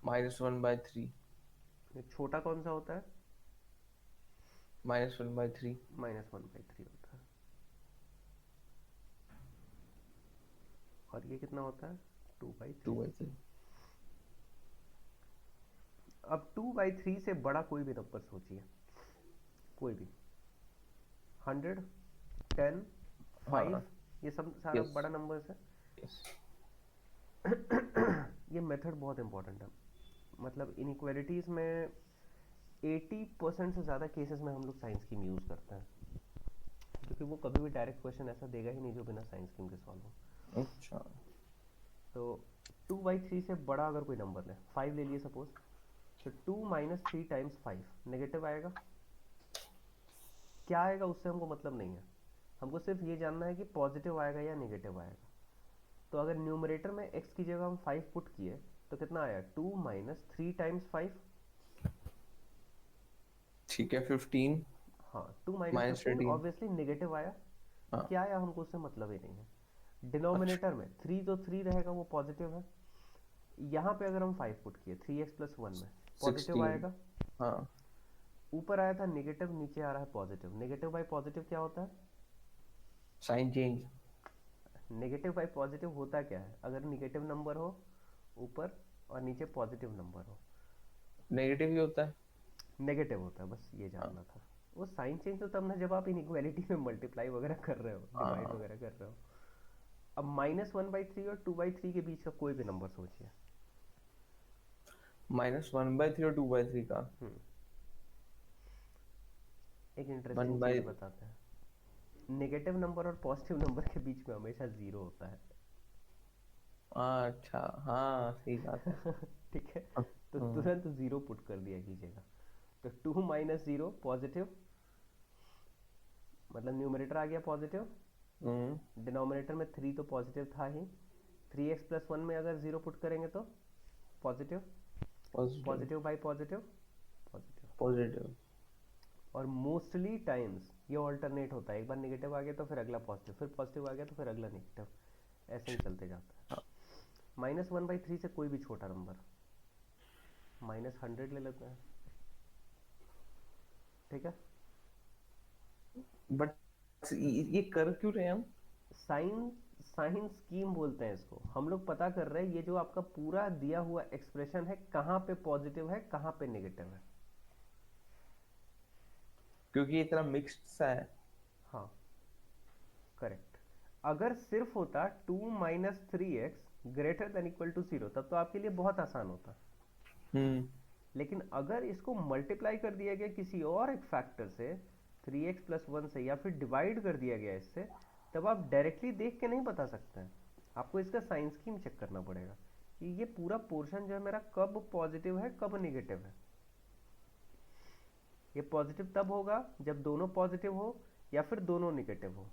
-1/3। छोटा कौन सा होता है? -1/3। -1/3 होता है। और ये कितना होता है? 2/3। 2/3। अब 2/3 से बड़ा कोई भी नंबर सोचिए, कोई भी, 100, 10, 5, हाँ। ये सब सारा यस बड़ा नंबर्स है। यस। ये मेथड बहुत इंपॉर्टेंट है। मतलब इनइक्वालिटीज़ में 80% से ज़्यादा केसेस में हम लोग साइंस स्कीम यूज़ करते हैं, क्योंकि वो कभी भी डायरेक्ट क्वेश्चन ऐसा देगा ही नहीं जो बिना साइंस स्कीम के सॉल्व हो। अच्छा। तो 2/3 से बड़ा अगर कोई नंबर ले, 5 ले लिए सपोज, तो 2 - 3 टाइम्स 5 नेगेटिव आएगा। क्या आएगा उससे हमको मतलब नहीं है, हमको सिर्फ ये जानना है कि पॉजिटिव आएगा या नेगेटिव आएगा। तो अगर न्यूमरेटर में x की जगह हम 5 पुट किए तो कितना आया? 2 - 3 टाइम्स 5। ठीक है, 15 हाँ, 2 - 15 -13। ऑब्वियसली नेगेटिव आया। हाँ। क्या आया हमको उससे मतलब ही नहीं है। अच्छा। डिनोमिनेटर में 3 तो 3 रहेगा, वो पॉजिटिव है। यहाँ पे अगर हम 5 पुट किए 3x+1 में, पॉजिटिव 16। आएगा। हाँ। ऊपर आया था नेगेटिव, नीचे आ रहा है पॉजिटिव। नेगेटिव बाई पॉजिटिव क्या होता है? Sign change. Negative by positive होता क्या है? अगर नेगेटिव नंबर हो ऊपर और नीचे पॉजिटिव नंबर हो, नेगेटिव ही होता है। नेगेटिव होता है, बस ये हाँ जानना था। वो साइन चेंज तो तब ना जब आप इनइक्वालिटी में मल्टीप्लाई वगैरह कर रहे हो, डिवाइड हाँ। वगैरह कर रहे हो। अब -1/3 और 2/3 के बीच का कोई भी नंबर सोचिए। -1/3 और 2/3 का। एक इंटरेस्टिंग चीज़ 1/। बताते हैं। नेगेटिव नंबर और पॉजिटिव नंबर के बीच में हमेशा जीरो होता है। अच्छा, हाँ सही बात है। ठीक है, हाँ, तो हम्म तुरंत जीरो पुट कर दिया कीजिएगा। तो 2 - 0 पॉजिटिव, मतलब न्यूमरेटर आ गया पॉजिटिव, हम्म डिनोमिनेटर में 3 तो पॉजिटिव था ही, 3x+1 में अगर जीरो पुट करेंगे तो positive, positive. Positive by positive, positive. Positive. और मोस्टली टाइम्स ये ऑल्टरनेट होता है, एक बार नेगेटिव आ गया तो फिर अगला पॉजिटिव, फिर पॉजिटिव आ गया तो फिर अगला नेगेटिव, ऐसे ही चलते जाता है। -1/3 से कोई भी छोटा नंबर, -100 ले लेते हैं, ठीक है। बट ये कर क्यों रहे हैं हम? साइन साइन स्कीम बोलते हैं इसको, हम लोग पता कर रहे हैं ये जो आपका पूरा दिया हुआ एक्सप्रेशन है कहाँ पे पॉजिटिव है कहाँ पे नेगेटिव है। क्योंकि ये इतना मिक्स्ड सा है। हाँ, करेक्ट। अगर सिर्फ होता 2 - 3x > 0 तब तो आपके लिए बहुत आसान होता, हम्म लेकिन अगर इसको मल्टीप्लाई कर दिया गया किसी और एक फैक्टर से, 3x+1 से, या फिर डिवाइड कर दिया गया इससे, तब आप डायरेक्टली देख के नहीं बता सकते हैं, आपको इसका साइन स्कीम चेक करना पड़ेगा कि ये पूरा पोर्शन जो है मेरा कब पॉजिटिव है कब नेगेटिव है। ये पॉजिटिव तब होगा जब दोनों पॉजिटिव हो या फिर दोनों नेगेटिव हो।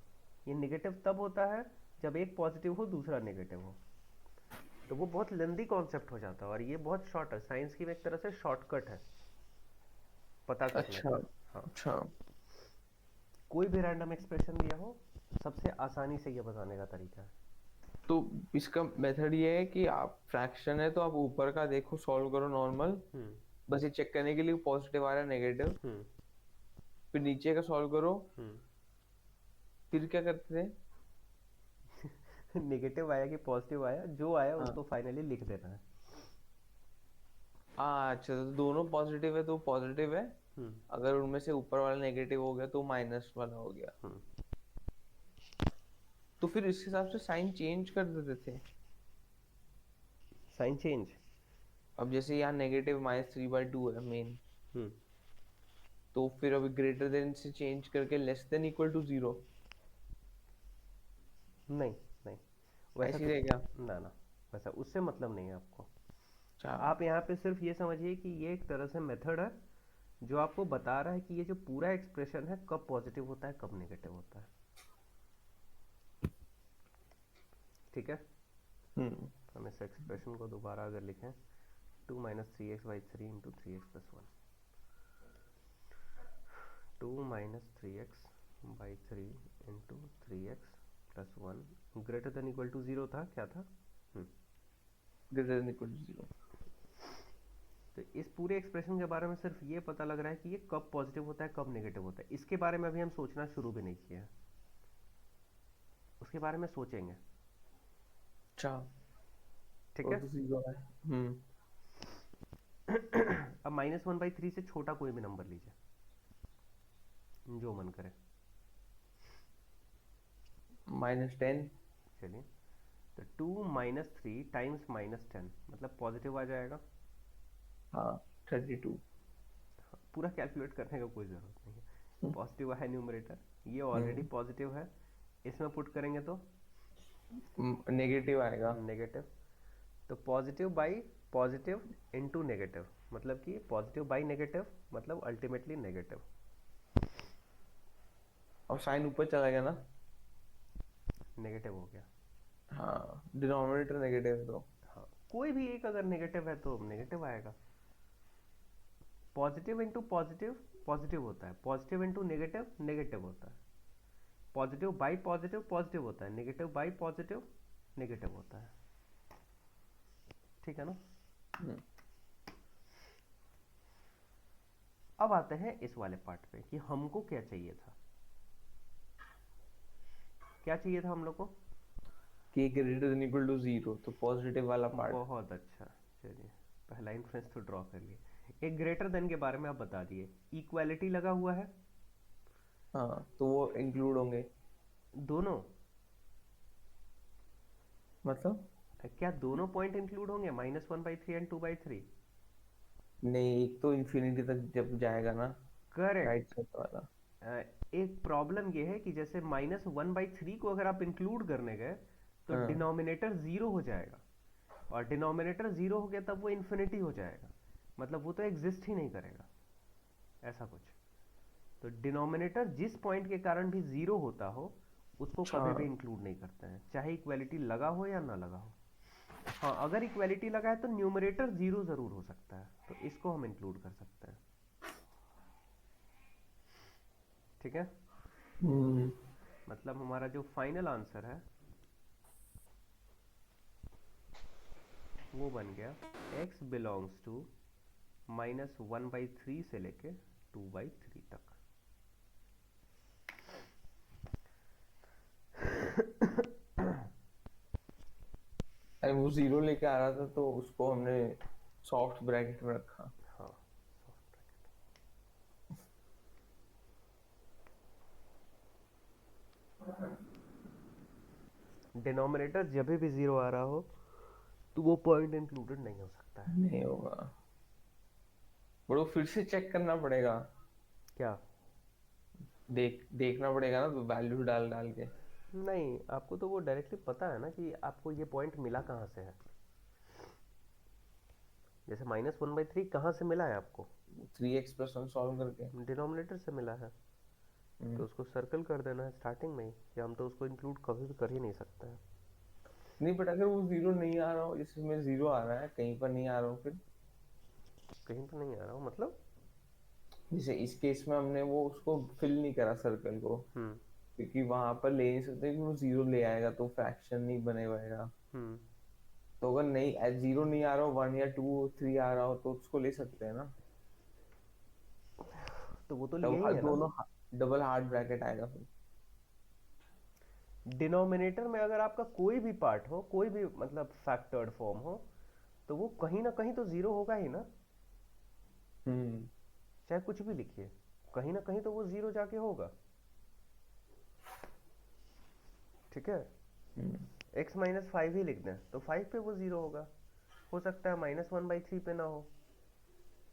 ये नेगेटिव तब होता है जब एक पॉजिटिव हो दूसरा नेगेटिव हो। तो वो बहुत लेंदी कॉन्सेप्ट हो जाता है, और ये बहुत शॉर्ट है, साइंस की में एक तरह से शॉर्टकट है पता करने अच्छा। का। हाँ, अच्छा, कोई भी रैंडम एक्सप्रेशन दिया हो, सबसे आसानी से ये बताने का तरीका है। तो इसका मेथड ये है कि आप फ्रैक्शन है तो आप ऊपर का देखो, सॉल्व करो नॉर्मल, हम्म। बस ये चेक करने के लिए पॉजिटिव आ रहा है नेगेटिव। हम्म। फिर नीचे का सॉल्व करो। हम्म। फिर क्या करते थे? नेगेटिव आया कि पॉजिटिव आया, जो आया हाँ, उसको फाइनली लिख देना है। अच्छा, तो दोनों पॉजिटिव है तो पॉजिटिव है। हम्म। अगर उनमें से ऊपर वाला नेगेटिव हो गया तो माइनस वाला हो गया। हम्म। तो फिर इस हिसाब से साइन चेंज कर देते थे। Sign change. अब जैसे यहाँ नेगेटिव -3/2 है मेन, हम्म। तो फिर अभी ग्रेटर देन से चेंज करके लेस देन इक्वल टू 0 नहीं, नहीं, वैसा ऐसी कुछ, रहेगा। ना ना, वैसा उससे मतलब नहीं है आपको। अच्छा। आप यहाँ पे सिर्फ ये समझिए कि ये एक तरह से मेथड है जो आपको बता रहा है कि ये जो पूरा एक्सप्रेशन है कब पॉजिटिव होता है कब नेगेटिव होता है, ठीक है। हम्म हम इस एक्सप्रेशन को दोबारा अगर लिखें, 2 - 3x/3 × 3x+1, 2 - 3x/3 × 3x+1 greater than equal to 0 था, क्या था? Hmm. Greater than equal to 0। तो इस पूरे एक्सप्रेशन के बारे में सिर्फ ये पता लग रहा है कि ये कब पॉजिटिव होता है कब नेगेटिव होता है, इसके बारे में अभी हम सोचना शुरू भी नहीं किया है, उसके बारे में सोचेंगे, अच्छा, ठीक वो है। तो 0 है। अब -1/3 से छोटा कोई भी नंबर लीजिए, जो मन करे। -10। चलिए, तो 2 - 3 टाइम्स -10 मतलब पॉजिटिव आ जाएगा। हाँ, 32। पूरा कैलकुलेट करने का कोई ज़रूरत नहीं है, पॉजिटिव है न्यूमरेटर, ये ऑलरेडी हम्म पॉजिटिव है, इसमें पुट करेंगे तो नेगेटिव आएगा। नेगेटिव। तो positive by positive into negative, मतलब कि पॉजिटिव बाई नेगेटिव मतलब अल्टीमेटली नेगेटिव। अब साइन ऊपर चला गया ना। नेगेटिव हो गया। हाँ, डिनोमिनेटर नेगेटिव है तो। हाँ, कोई भी एक अगर नेगेटिव है तो नेगेटिव आएगा। पॉजिटिव इंटू पॉजिटिव पॉजिटिव होता है, पॉजिटिव इंटू नेगेटिव नेगेटिव होता है, पॉजिटिव बाई पॉजिटिव पॉजिटिव होता है, नेगेटिव बाई पॉजिटिव नेगेटिव होता है, ठीक है ना। हम्म, अब आते हैं इस वाले पार्ट पे कि हमको क्या चाहिए था, क्या चाहिए था हम लोग को। कि ग्रेटर देन इक्वल टू 0 तो पॉजिटिव वाला पार्ट। बहुत अच्छा, चलिए पहला इन्फ्रेंस तो ड्रॉ कर लिए, एक ग्रेटर देन के बारे में आप बता दिए, इक्वालिटी लगा हुआ है, हाँ, तो वो इंक्लूड होंगे। दोनों, मतलब क्या दोनों पॉइंट इंक्लूड होंगे, -1/3 एंड 2/3? नहीं, एक तो इन्फिनिटी तक जब जाएगा ना, करेक्ट। राइट साइड वाला। एक प्रॉब्लम ये है कि जैसे -1/3 को अगर आप इंक्लूड करने गए तो हाँ डिनोमिनेटर जीरो हो जाएगा, और डिनोमिनेटर जीरो हो गया तब वो इन्फिनिटी हो जाएगा, मतलब वो तो एग्जिस्ट ही नहीं करेगा, ऐसा कुछ। तो डिनोमिनेटर जिस पॉइंट के कारण भी जीरो होता हो उसको कभी भी हाँ। इंक्लूड नहीं करते हैं, चाहे इक्वेलिटी लगा हो या ना लगा हो। हाँ, अगर इक्वेलिटी लगा है तो न्यूमरेटर जीरो जरूर हो सकता है, तो इसको हम इंक्लूड कर सकते हैं। ठीक है, हम्म। मतलब हमारा जो फाइनल आंसर है वो बन गया x बिलोंग्स टू -1/3 से लेके 2/3 तक। अरे वो जीरो लेके आ रहा था तो उसको हमने सॉफ्ट ब्रैकेट में रखा। हाँ, डिनोमिनेटर जब भी जीरो आ रहा हो तो वो पॉइंट इंक्लूडेड नहीं हो सकता है। नहीं होगा, बट वो फिर से चेक करना पड़ेगा। क्या? देखना पड़ेगा ना, तो वैल्यू डाल डाल के। नहीं, आपको तो वो डायरेक्टली पता है ना कि आपको ये पॉइंट मिला कहाँ से है। जैसे -1/3 कहाँ से मिला है आपको? 3x+1 सॉल्व करके। डिनोमिनेटर से मिला है, हम्म। तो उसको सर्कल कर देना है स्टार्टिंग में ही, कि हम तो उसको इंक्लूड कभी भी कर ही नहीं सकते हैं। नहीं, बट अगर वो जीरो नहीं आ रहा हो, जैसे में जीरो आ रहा है कहीं पर नहीं आ रहा हो, फिर कहीं तो नहीं आ रहा हो मतलब? जैसे इस केस में हमने वो उसको फिल नहीं करा सर्कल को, हम्म। क्योंकि वहां पर ले नहीं सकते कि वो जीरो ले आएगा तो फ्रैक्शन नहीं बनेगा। हम्म। तो अगर नहीं जीरो नहीं आ रहा हो, 1 या 2 3 आ रहा हो, तो उसको ले सकते हैं ना। तो वो तो तब लिया ही है ना। दोनों डबल हार्ड ब्रैकेट आएगा फिर। डिनोमिनेटर में अगर आपका कोई भी पार्ट हो, कोई भी मतलब फैक्टर्ड फॉर्म हो, तो वो कहीं ना कहीं तो जीरो होगा ही ना, हम्म। चाहे कुछ भी लिखिए, कहीं ना कहीं तो वो जीरो जाके होगा। ठीक है, हम्म। x-5 ही लिख दें तो 5 पे वो जीरो होगा, हो सकता है -1/3 पे ना हो,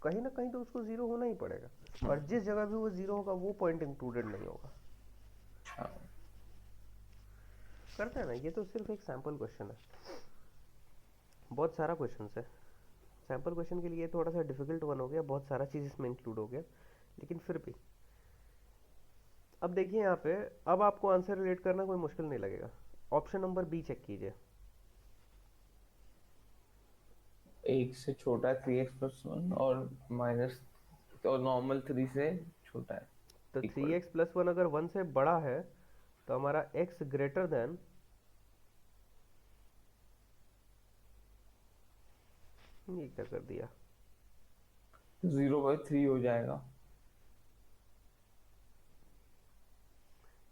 कहीं ना कहीं तो उसको जीरो होना ही पड़ेगा, और जिस जगह भी वो जीरो होगा वो पॉइंट इंक्लूडेड नहीं होगा। हाँ। करते हैं ना, ये तो सिर्फ एक सैम्पल क्वेश्चन है, बहुत सारा क्वेश्चन है। सैम्पल क्वेश्चन के लिए थोड़ा सा डिफिकल्ट वन हो गया, बहुत सारा चीज़ इसमें इंक्लूड हो गया, लेकिन फिर भी। अब देखिए यहाँ पे, अब आपको आंसर रिलेट करना कोई मुश्किल नहीं लगेगा। ऑप्शन नंबर बी चेक कीजिए। एक से छोटा है 3x+1, और माइनस, और नॉर्मल 3 से छोटा है, तो three equal. X plus one अगर वन से बड़ा है तो हमारा x ग्रेटर देन, ये क्या कर दिया, 0/3 हो जाएगा।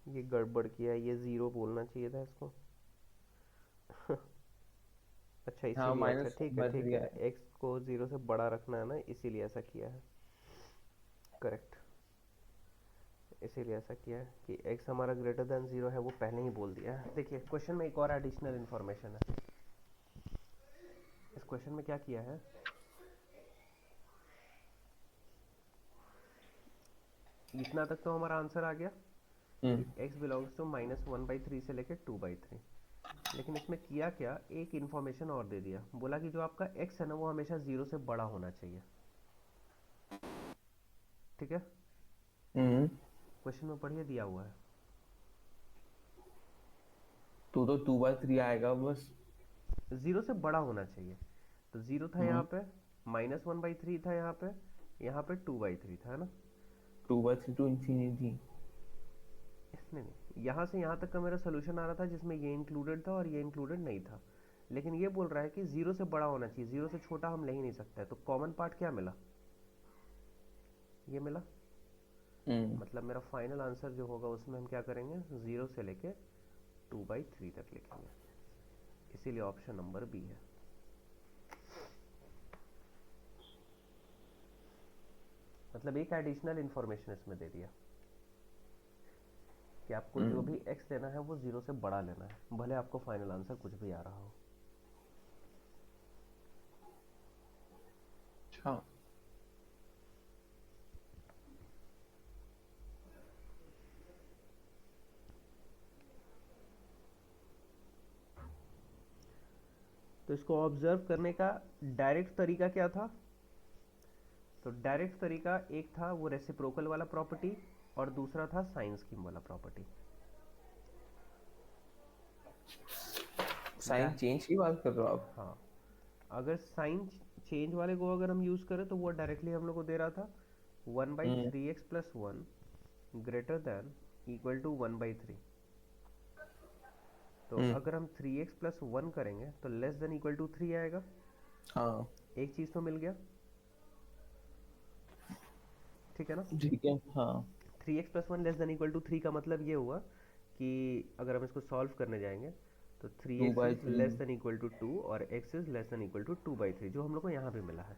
ये गड़बड़ किया है, ये ज़ीरो बोलना चाहिए था इसको। अच्छा हाँ, इसीलिए, अच्छा माइनस ठीक है बाय ठीक थ्री है, आएगा। x को ज़ीरो से बड़ा रखना है ना, इसीलिए ऐसा किया है। करेक्ट, इसीलिए ऐसा किया है कि x हमारा ग्रेटर देन ज़ीरो है, वो पहले ही बोल दिया है। देखिए क्वेश्चन में एक और एडिशनल इन्फॉर्मेशन है। इस क्वेश्चन में क्या किया है, इतना तक तो हमारा आंसर आ गया हम्म। कि x बिलोंग्स टू -1/3 से लेकर 2/3। लेकिन इसमें किया क्या, एक इन्फॉर्मेशन और दे दिया, बोला कि जो आपका x है ना वो हमेशा जीरो से बड़ा होना चाहिए। ठीक है, हम्म। क्वेश्चन में पढ़िए दिया हुआ है। तो 2/3 आएगा बस। जीरो से बड़ा होना चाहिए, तो जीरो था हम्म। यहाँ पे, -1/3 था यहाँ पे 2/3 था, है ना। 2/3 टू इंफिनिटी। इसने नहीं, यहाँ से यहाँ तक का मेरा सोल्यूशन आ रहा था जिसमें ये इंक्लूडेड था और ये इंक्लूडेड नहीं था, लेकिन ये बोल रहा है कि जीरो से बड़ा होना चाहिए, जीरो से छोटा हम ले ही नहीं सकते, तो कॉमन पार्ट क्या मिला, ये मिला। हम्म। मतलब मेरा फाइनल आंसर जो होगा उसमें हम क्या करेंगे, जीरो से लेके 2/3 तक लिखेंगे, इसीलिए ऑप्शन नंबर बी है। मतलब एक एडिशनल इन्फॉर्मेशन इसमें दे दिया कि आपको जो हम्म। भी x लेना है वो जीरो से बड़ा लेना है, भले आपको फाइनल आंसर कुछ भी आ रहा हो। अच्छा। तो इसको ऑब्जर्व करने का डायरेक्ट तरीका क्या था? तो डायरेक्ट तरीका एक था वो रेसिप्रोकल वाला प्रॉपर्टी और दूसरा था साइन स्कीम वाला प्रॉपर्टी। साइन चेंज की बात कर रहे हो आप? हाँ, अगर साइन चेंज वाले को अगर हम यूज करें तो वो डायरेक्टली हम लोग को दे रहा था 1/3x+1 greater than equal to 1/3। तो अगर हम 3x+1 करेंगे तो लेस देन इक्वल टू 3 आएगा। हाँ एक चीज तो मिल गया, ठीक है ना? ठीक है। हाँ 3x+1 less than equal to 3 का मतलब ये हुआ कि अगर हम इसको सॉल्व करने जाएंगे तो 2 3x by is three less than equal to 2 और x is less than equal to 2/3, जो हम लोग को यहाँ पे मिला है।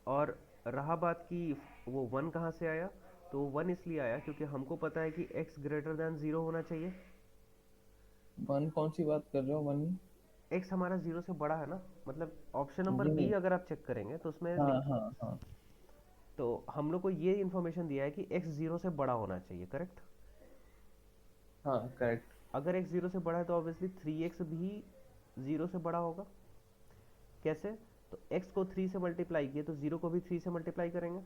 और रहा बात की वो 1 कहाँ से आया, तो 1 इसलिए आया क्योंकि हमको पता है कि x ग्रेटर देन 0 होना चाहिए। वन कौन सी बात कर रहे हो? वन? x हमारा 0 से बड़ा है ना, मतलब ऑप्शन नंबर नहीं बी नहीं। अगर आप चेक करेंगे तो उसमें हाँ हाँ हाँ तो हम लोग को ये इन्फॉर्मेशन दिया है कि x 0 से बड़ा होना चाहिए, करेक्ट? हाँ करेक्ट। अगर x 0 से बड़ा है तो ऑब्वियसली 3x भी 0 से बड़ा होगा। कैसे? तो x को 3 से मल्टीप्लाई किए तो 0 को भी 3 से मल्टीप्लाई करेंगे,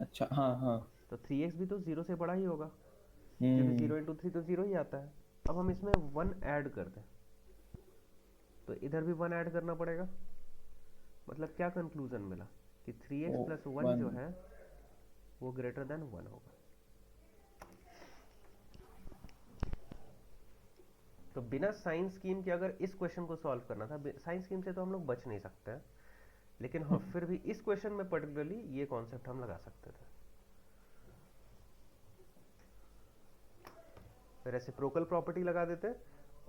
अच्छा हाँ हाँ। तो 3x भी तो 0 से बड़ा ही होगा क्योंकि हम्म 0 × 3 तो 0 ही आता है। अब हम इसमें 1 ऐड कर दें तो इधर भी 1 ऐड करना पड़ेगा। मतलब क्या कंक्लूजन मिला कि 3x ओ प्लस 1 वन। जो है वो ग्रेटर देन 1 होगा। तो बिना साइन स्कीम के अगर इस क्वेश्चन को सॉल्व करना था, साइन स्कीम से तो हम लोग बच नहीं सकते हैं, लेकिन हाँ फिर भी इस क्वेश्चन में पर्टिकुलरली ये कॉन्सेप्ट हम लगा सकते थे। रेसिप्रोकल प्रॉपर्टी लगा देते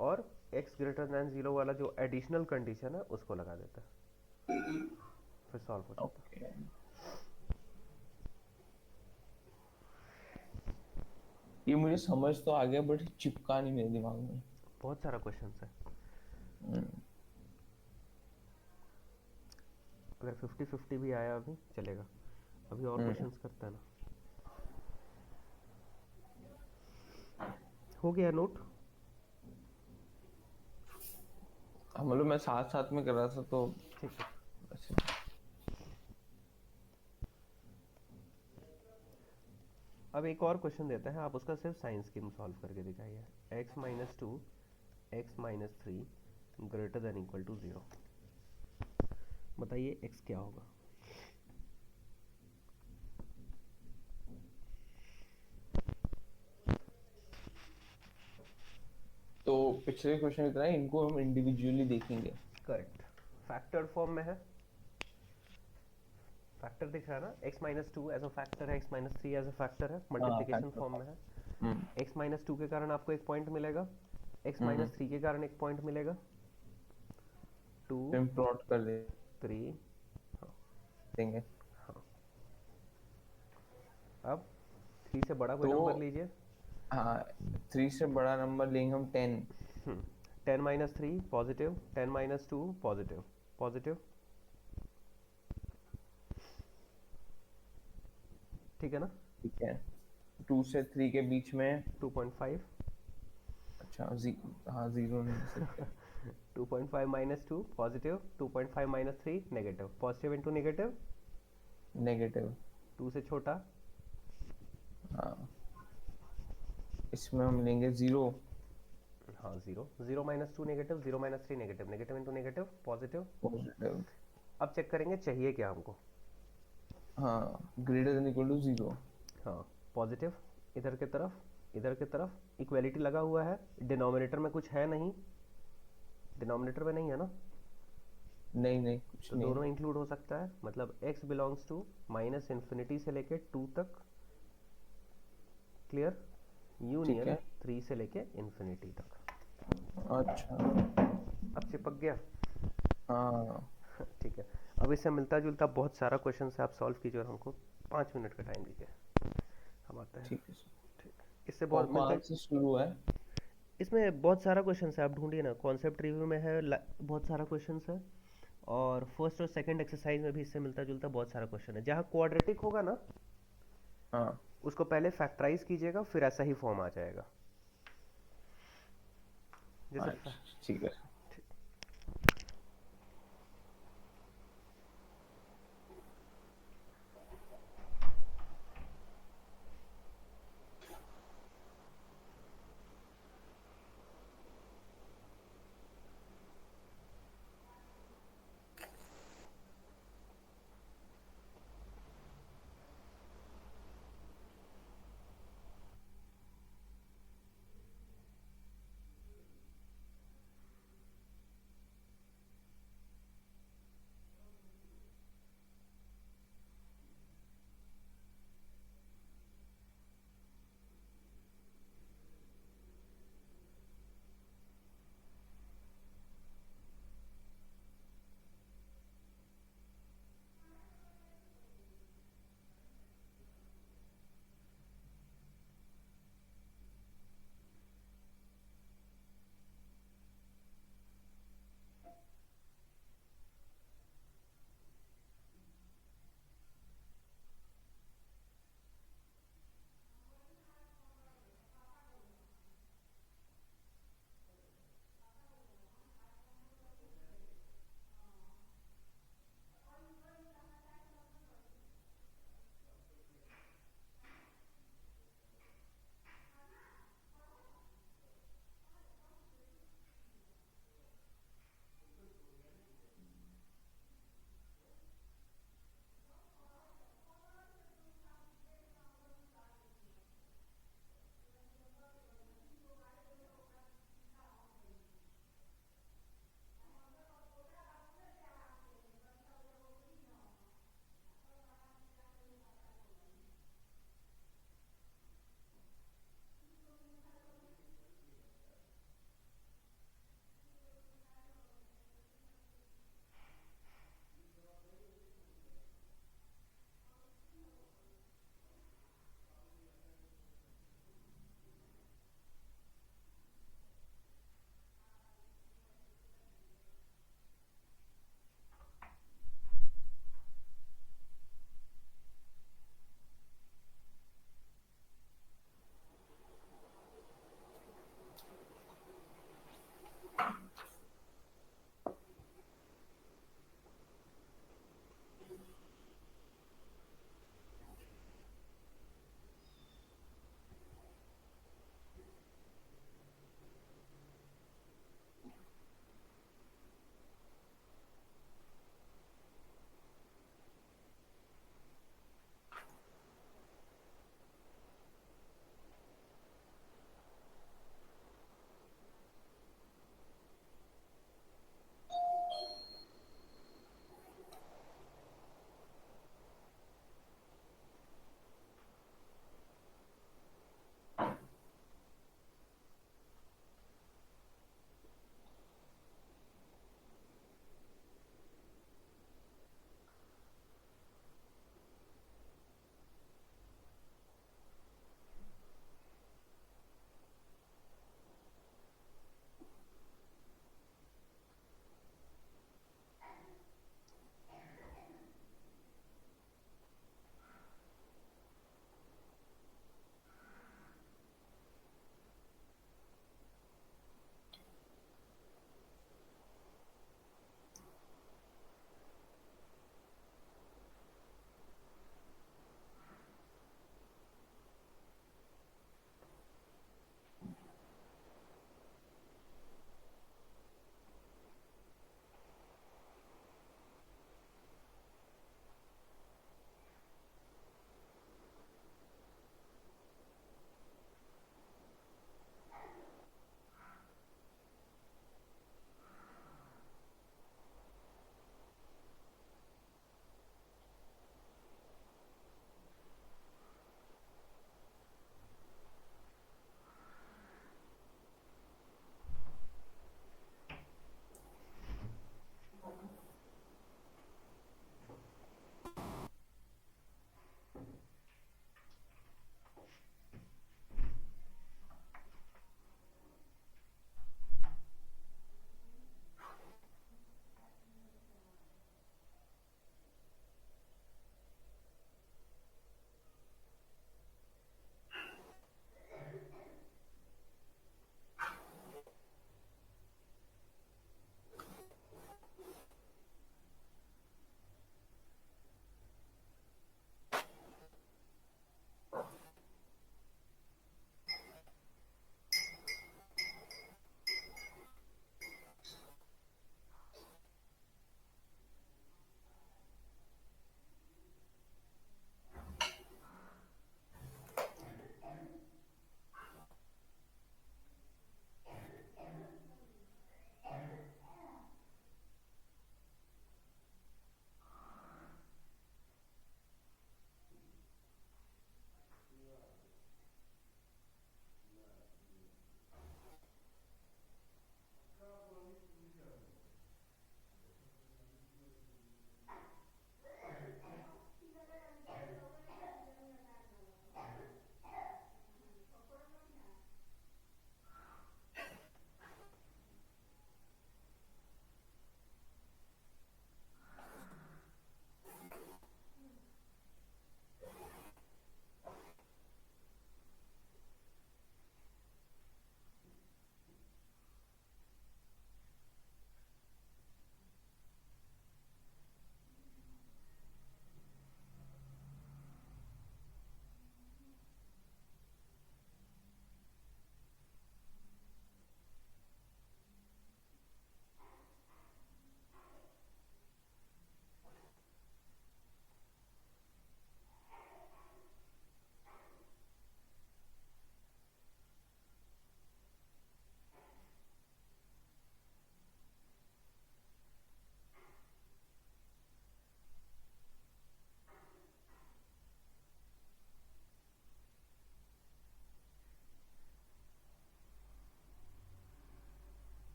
और x ग्रेटर देन 0 वाला जो एडिशनल कंडीशन है उसको लगा देते, फिर सॉल्व हो जाता। ओके। ये मुझे समझ तो आ गया बट चिपका नहीं मेरे दिमाग में। बहुत सारा क्वेश्चन है, हम्म, अगर 50-50 भी आया अभी चलेगा, अभी और हम्म। क्वेश्चंस करते हैं ना। हो गया नोट? हाँ, मतलब मैं साथ साथ में कर रहा था तो ठीक है, अच्छा। अब एक और क्वेश्चन देते हैं, आप उसका सिर्फ साइंस स्कीम सॉल्व करके दिखाइए। x-2 x-3 greater than equal to 0, बताइए x क्या होगा? तो पिछले क्वेश्चन की तरह इनको हम इंडिविजुअली देखेंगे। करेक्ट, फैक्टर्ड फॉर्म में है, फैक्टर दिख रहा है ना, x-2 एज अ फैक्टर है, x-3 एज अ फैक्टर है, हाँ मल्टीप्लिकेशन फैक्टर। फॉर्म में है। हम्म x-2 के कारण आपको एक पॉइंट मिलेगा, हम्म। x-3 के कारण एक पॉइंट मिलेगा, 2 फिर हम प्लॉट कर 3। देंगे। हाँ, अब 3 से बड़ा कोई तो नंबर लीजिए। हाँ, 3 से बड़ा नंबर लेंगे हम 10। 10-3 पॉजिटिव, 10-2 पॉजिटिव, पॉजिटिव, ठीक है ना? ठीक है। 2 से 3 के बीच में 2.5। अच्छा हाँ जीरो नहीं ले सकते। 2.5 - 2 positive, 2.5 - 3 negative, positive into negative, negative. 2 से छोटा। हाँ, इसमें हम लेंगे 0। हाँ 0, 0-2 negative, 0-3 negative, negative into negative positive. Positive. अब चेक करेंगे चाहिए क्या हमको। हाँ ग्रेटर देन इक्वल टू 0। हाँ, पॉजिटिव इधर की तरफ, इधर की तरफ, इक्वेलिटी लगा हुआ है, डिनोमिनेटर में कुछ है नहीं, डिनोमिनेटर में नहीं है ना, नहीं नहीं कुछ तो नहीं दोनों है। इंक्लूड हो सकता है, मतलब x बिलोंग्स टू -∞ से लेके 2 तक, क्लियर, ठीक यूनियन है। 3 से लेके इन्फिनिटी तक। अच्छा। अब चिपक गया। हाँ ठीक है, अब इससे मिलता जुलता बहुत सारा क्वेश्चन है, आप सॉल्व कीजिए और हमको 5 मिनट का टाइम दीजिए, हम आते हैं। ठीक है। ठीक, इससे बहुत मिलता, कौन से शुरू है? इसमें बहुत सारा क्वेश्चन है, आप ढूंढिए ना, कॉन्सेप्ट रिव्यू में है बहुत सारा क्वेश्चन है, और फर्स्ट और सेकंड एक्सरसाइज में भी इससे मिलता जुलता बहुत सारा क्वेश्चन है। जहाँ क्वाड्रेटिक होगा ना हाँ उसको पहले फैक्टराइज कीजिएगा, फिर ऐसा ही फॉर्म आ जाएगा। जैसे अच्छा ठीक है।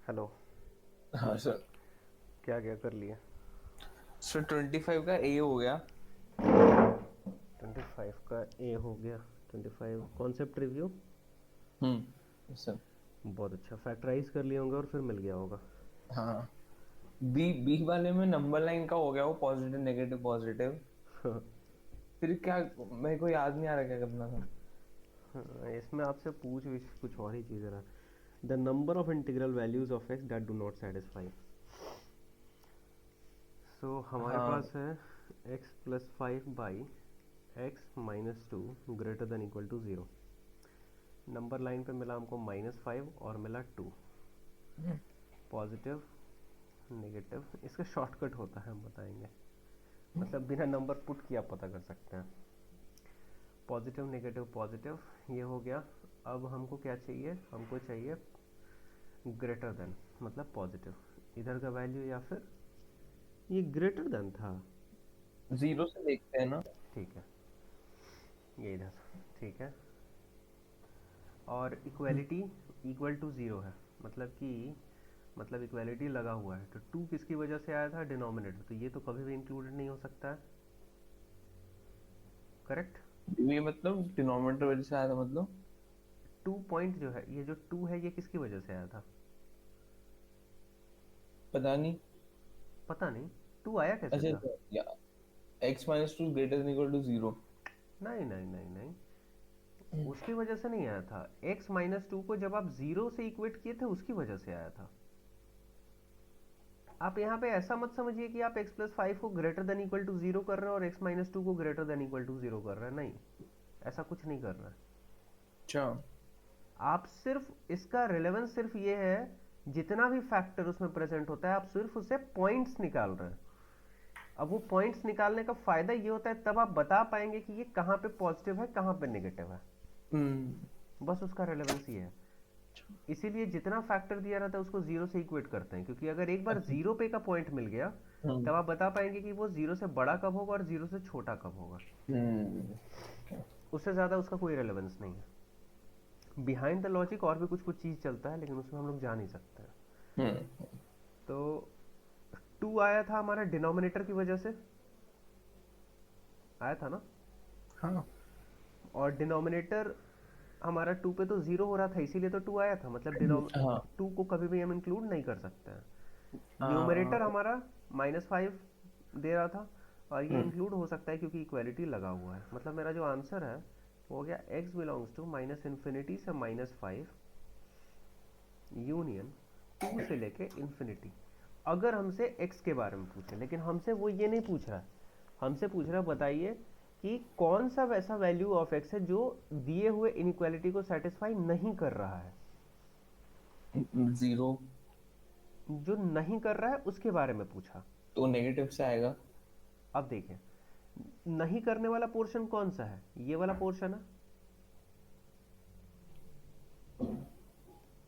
हेलो। हाँ सर। क्या क्या कर लिया? सर 25 का ए हो गया। 25 का ए हो गया। 25 कॉन्सेप्ट रिव्यू। सर। बहुत अच्छा, फैक्टराइज कर लिए होंगे और फिर मिल गया होगा। हाँ। बी बी वाले में नंबर लाइन का हो गया वो पॉजिटिव नेगेटिव पॉजिटिव। फिर क्या, मेरे को याद नहीं आ रहा क्या करना था। हाँ, इसमें आपसे पूछ कुछ और ही चीज़ रहा। The number of integral values of x that do not satisfy. So हमारे हाँ। पास है x plus five by x minus two greater than equal to zero. Number line पे मिला हमको -5 और मिला 2। पॉजिटिव नेगेटिव, इसका शॉर्टकट होता है, हम बताएंगे। मतलब बिना नंबर पुट किया पता कर सकते हैं। पॉजिटिव नेगेटिव पॉजिटिव, ये हो गया। अब हमको क्या चाहिए? हमको चाहिए ग्रेटर देन, मतलब पॉजिटिव इधर का वैल्यू, या फिर ये ग्रेटर देन था। जीरो से देखते हैं ना। ठीक है, ये इधर। ठीक है, और इक्वलिटी इक्वल टू ज़ीरो है, मतलब कि मतलब इक्वलिटी लगा हुआ है। तो टू किसकी वजह से आया था? डिनोमिनेटर, तो ये तो कभी भी इंक्लूडेड नहीं हो सकता है। करेक्ट। ये मतलब डिनोमिनेटर वजह से आया था मतलब। 2 पॉइंट जो है, ये जो 2 है, ये किसकी वजह से आया था? पता नहीं। पता नहीं। 2 आया कैसे अच्छा था? अच्छा, या x minus two greater than equal to zero. नहीं नहीं नहीं नहीं, उसकी वजह से नहीं आया था। x माइनस टू को जब आप जीरो से इक्वेट किए थे, उसकी वजह से आया था। आप यहाँ पे ऐसा मत समझिए कि आप x प्लस फाइव को greater than equal to zero कर रहे हैं और x माइनस टू को greater than equal to zero कर रहे हैं। नहीं, ऐसा कुछ नहीं कर रहा है। अच्छा। आप सिर्फ इसका रिलेवेंस सिर्फ ये है, जितना भी फैक्टर उसमें प्रेजेंट होता है, आप सिर्फ उससे पॉइंट्स निकाल रहे हैं। अब वो पॉइंट्स निकालने का फायदा ये होता है, तब आप बता पाएंगे कि ये कहाँ पे पॉजिटिव है, कहाँ पे नेगेटिव है। बस उसका रेलेवेंस ये है। इसीलिए जितना फैक्टर दिया रहता है उसको जीरो से इक्वेट करते हैं, क्योंकि अगर एक बार अच्छा। जीरो पे का पॉइंट मिल गया, तब आप बता पाएंगे कि वो जीरो से बड़ा कब होगा और जीरो से छोटा कब होगा। उससे ज़्यादा उसका कोई रेलेवेंस नहीं है। बिहाइंड द लॉजिक और भी कुछ कुछ चीज़ चलता है, लेकिन उसमें हम लोग जा नहीं सकते हैं। तो 2 आया था हमारा डिनोमिनेटर की वजह से, आया था ना। हाँ। और डिनोमिनेटर हमारा 2 पे तो ज़ीरो हो रहा था, इसीलिए तो 2 आया था। मतलब हाँ। 2 को कभी भी हम इंक्लूड नहीं कर सकते हैं। न्यूमरेटर हाँ। हमारा -5 दे रहा था, और ये इंक्लूड हो सकता है क्योंकि इक्वालिटी लगा हुआ है। मतलब मेरा जो आंसर है वो हो गया x belongs to minus infinity से -5 यूनियन 2 से लेके इन्फिनिटी। अगर हमसे x के बारे में पूछे, लेकिन हमसे वो ये नहीं पूछ रहा है। हमसे पूछ रहा है बताइए कि कौन सा वैसा वैल्यू ऑफ x है जो दिए हुए इनइक्वालिटी को सेटिस्फाई नहीं कर रहा है। जीरो। जो नहीं कर रहा है उसके बारे में पूछा। तो नेगेटिव से आएगा। अब देखें, नहीं करने वाला पोर्शन कौन सा है? ये वाला पोर्शन है।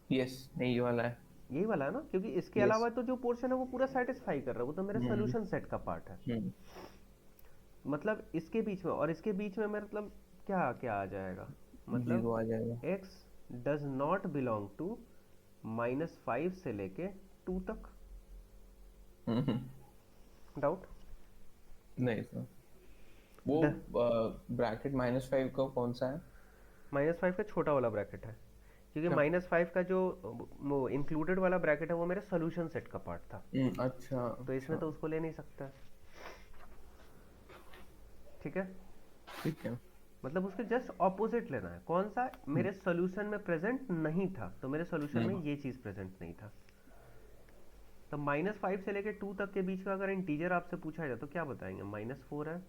यस, नहीं ये वाला है। यही वाला है ना, क्योंकि इसके यस। अलावा तो जो पोर्शन है वो पूरा सेटिस्फाई कर रहा है, वो तो मेरे हम्म। सोल्यूशन सेट का पार्ट है। हम्म। मतलब इसके बीच में और इसके बीच में मतलब क्या क्या आ जाएगा? मतलब जीरो आ जाएगा। x does not belong to -5 से लेके 2 तक। हम्म। डाउट? नहीं सर, वो ब्रैकेट -5 का कौन सा है? -5 का छोटा वाला ब्रैकेट है, क्योंकि क्या? -5 का जो वो इंक्लूडेड वाला ब्रैकेट है वो मेरे सोल्यूशन सेट का पार्ट था। अच्छा तो इसमें अच्छा। तो उसको ले नहीं सकता। ठीक है, ठीक है। मतलब उसके जस्ट ऑपोजिट लेना है। कौन सा? मेरे सोल्यूशन में प्रेजेंट नहीं था, तो मेरे सोल्यूशन में हम्म। ये चीज़ प्रेजेंट नहीं था। तो -5 से लेके 2 तक के बीच का अगर इंटीजर आपसे पूछा जाए तो क्या बताएंगे? -4 है,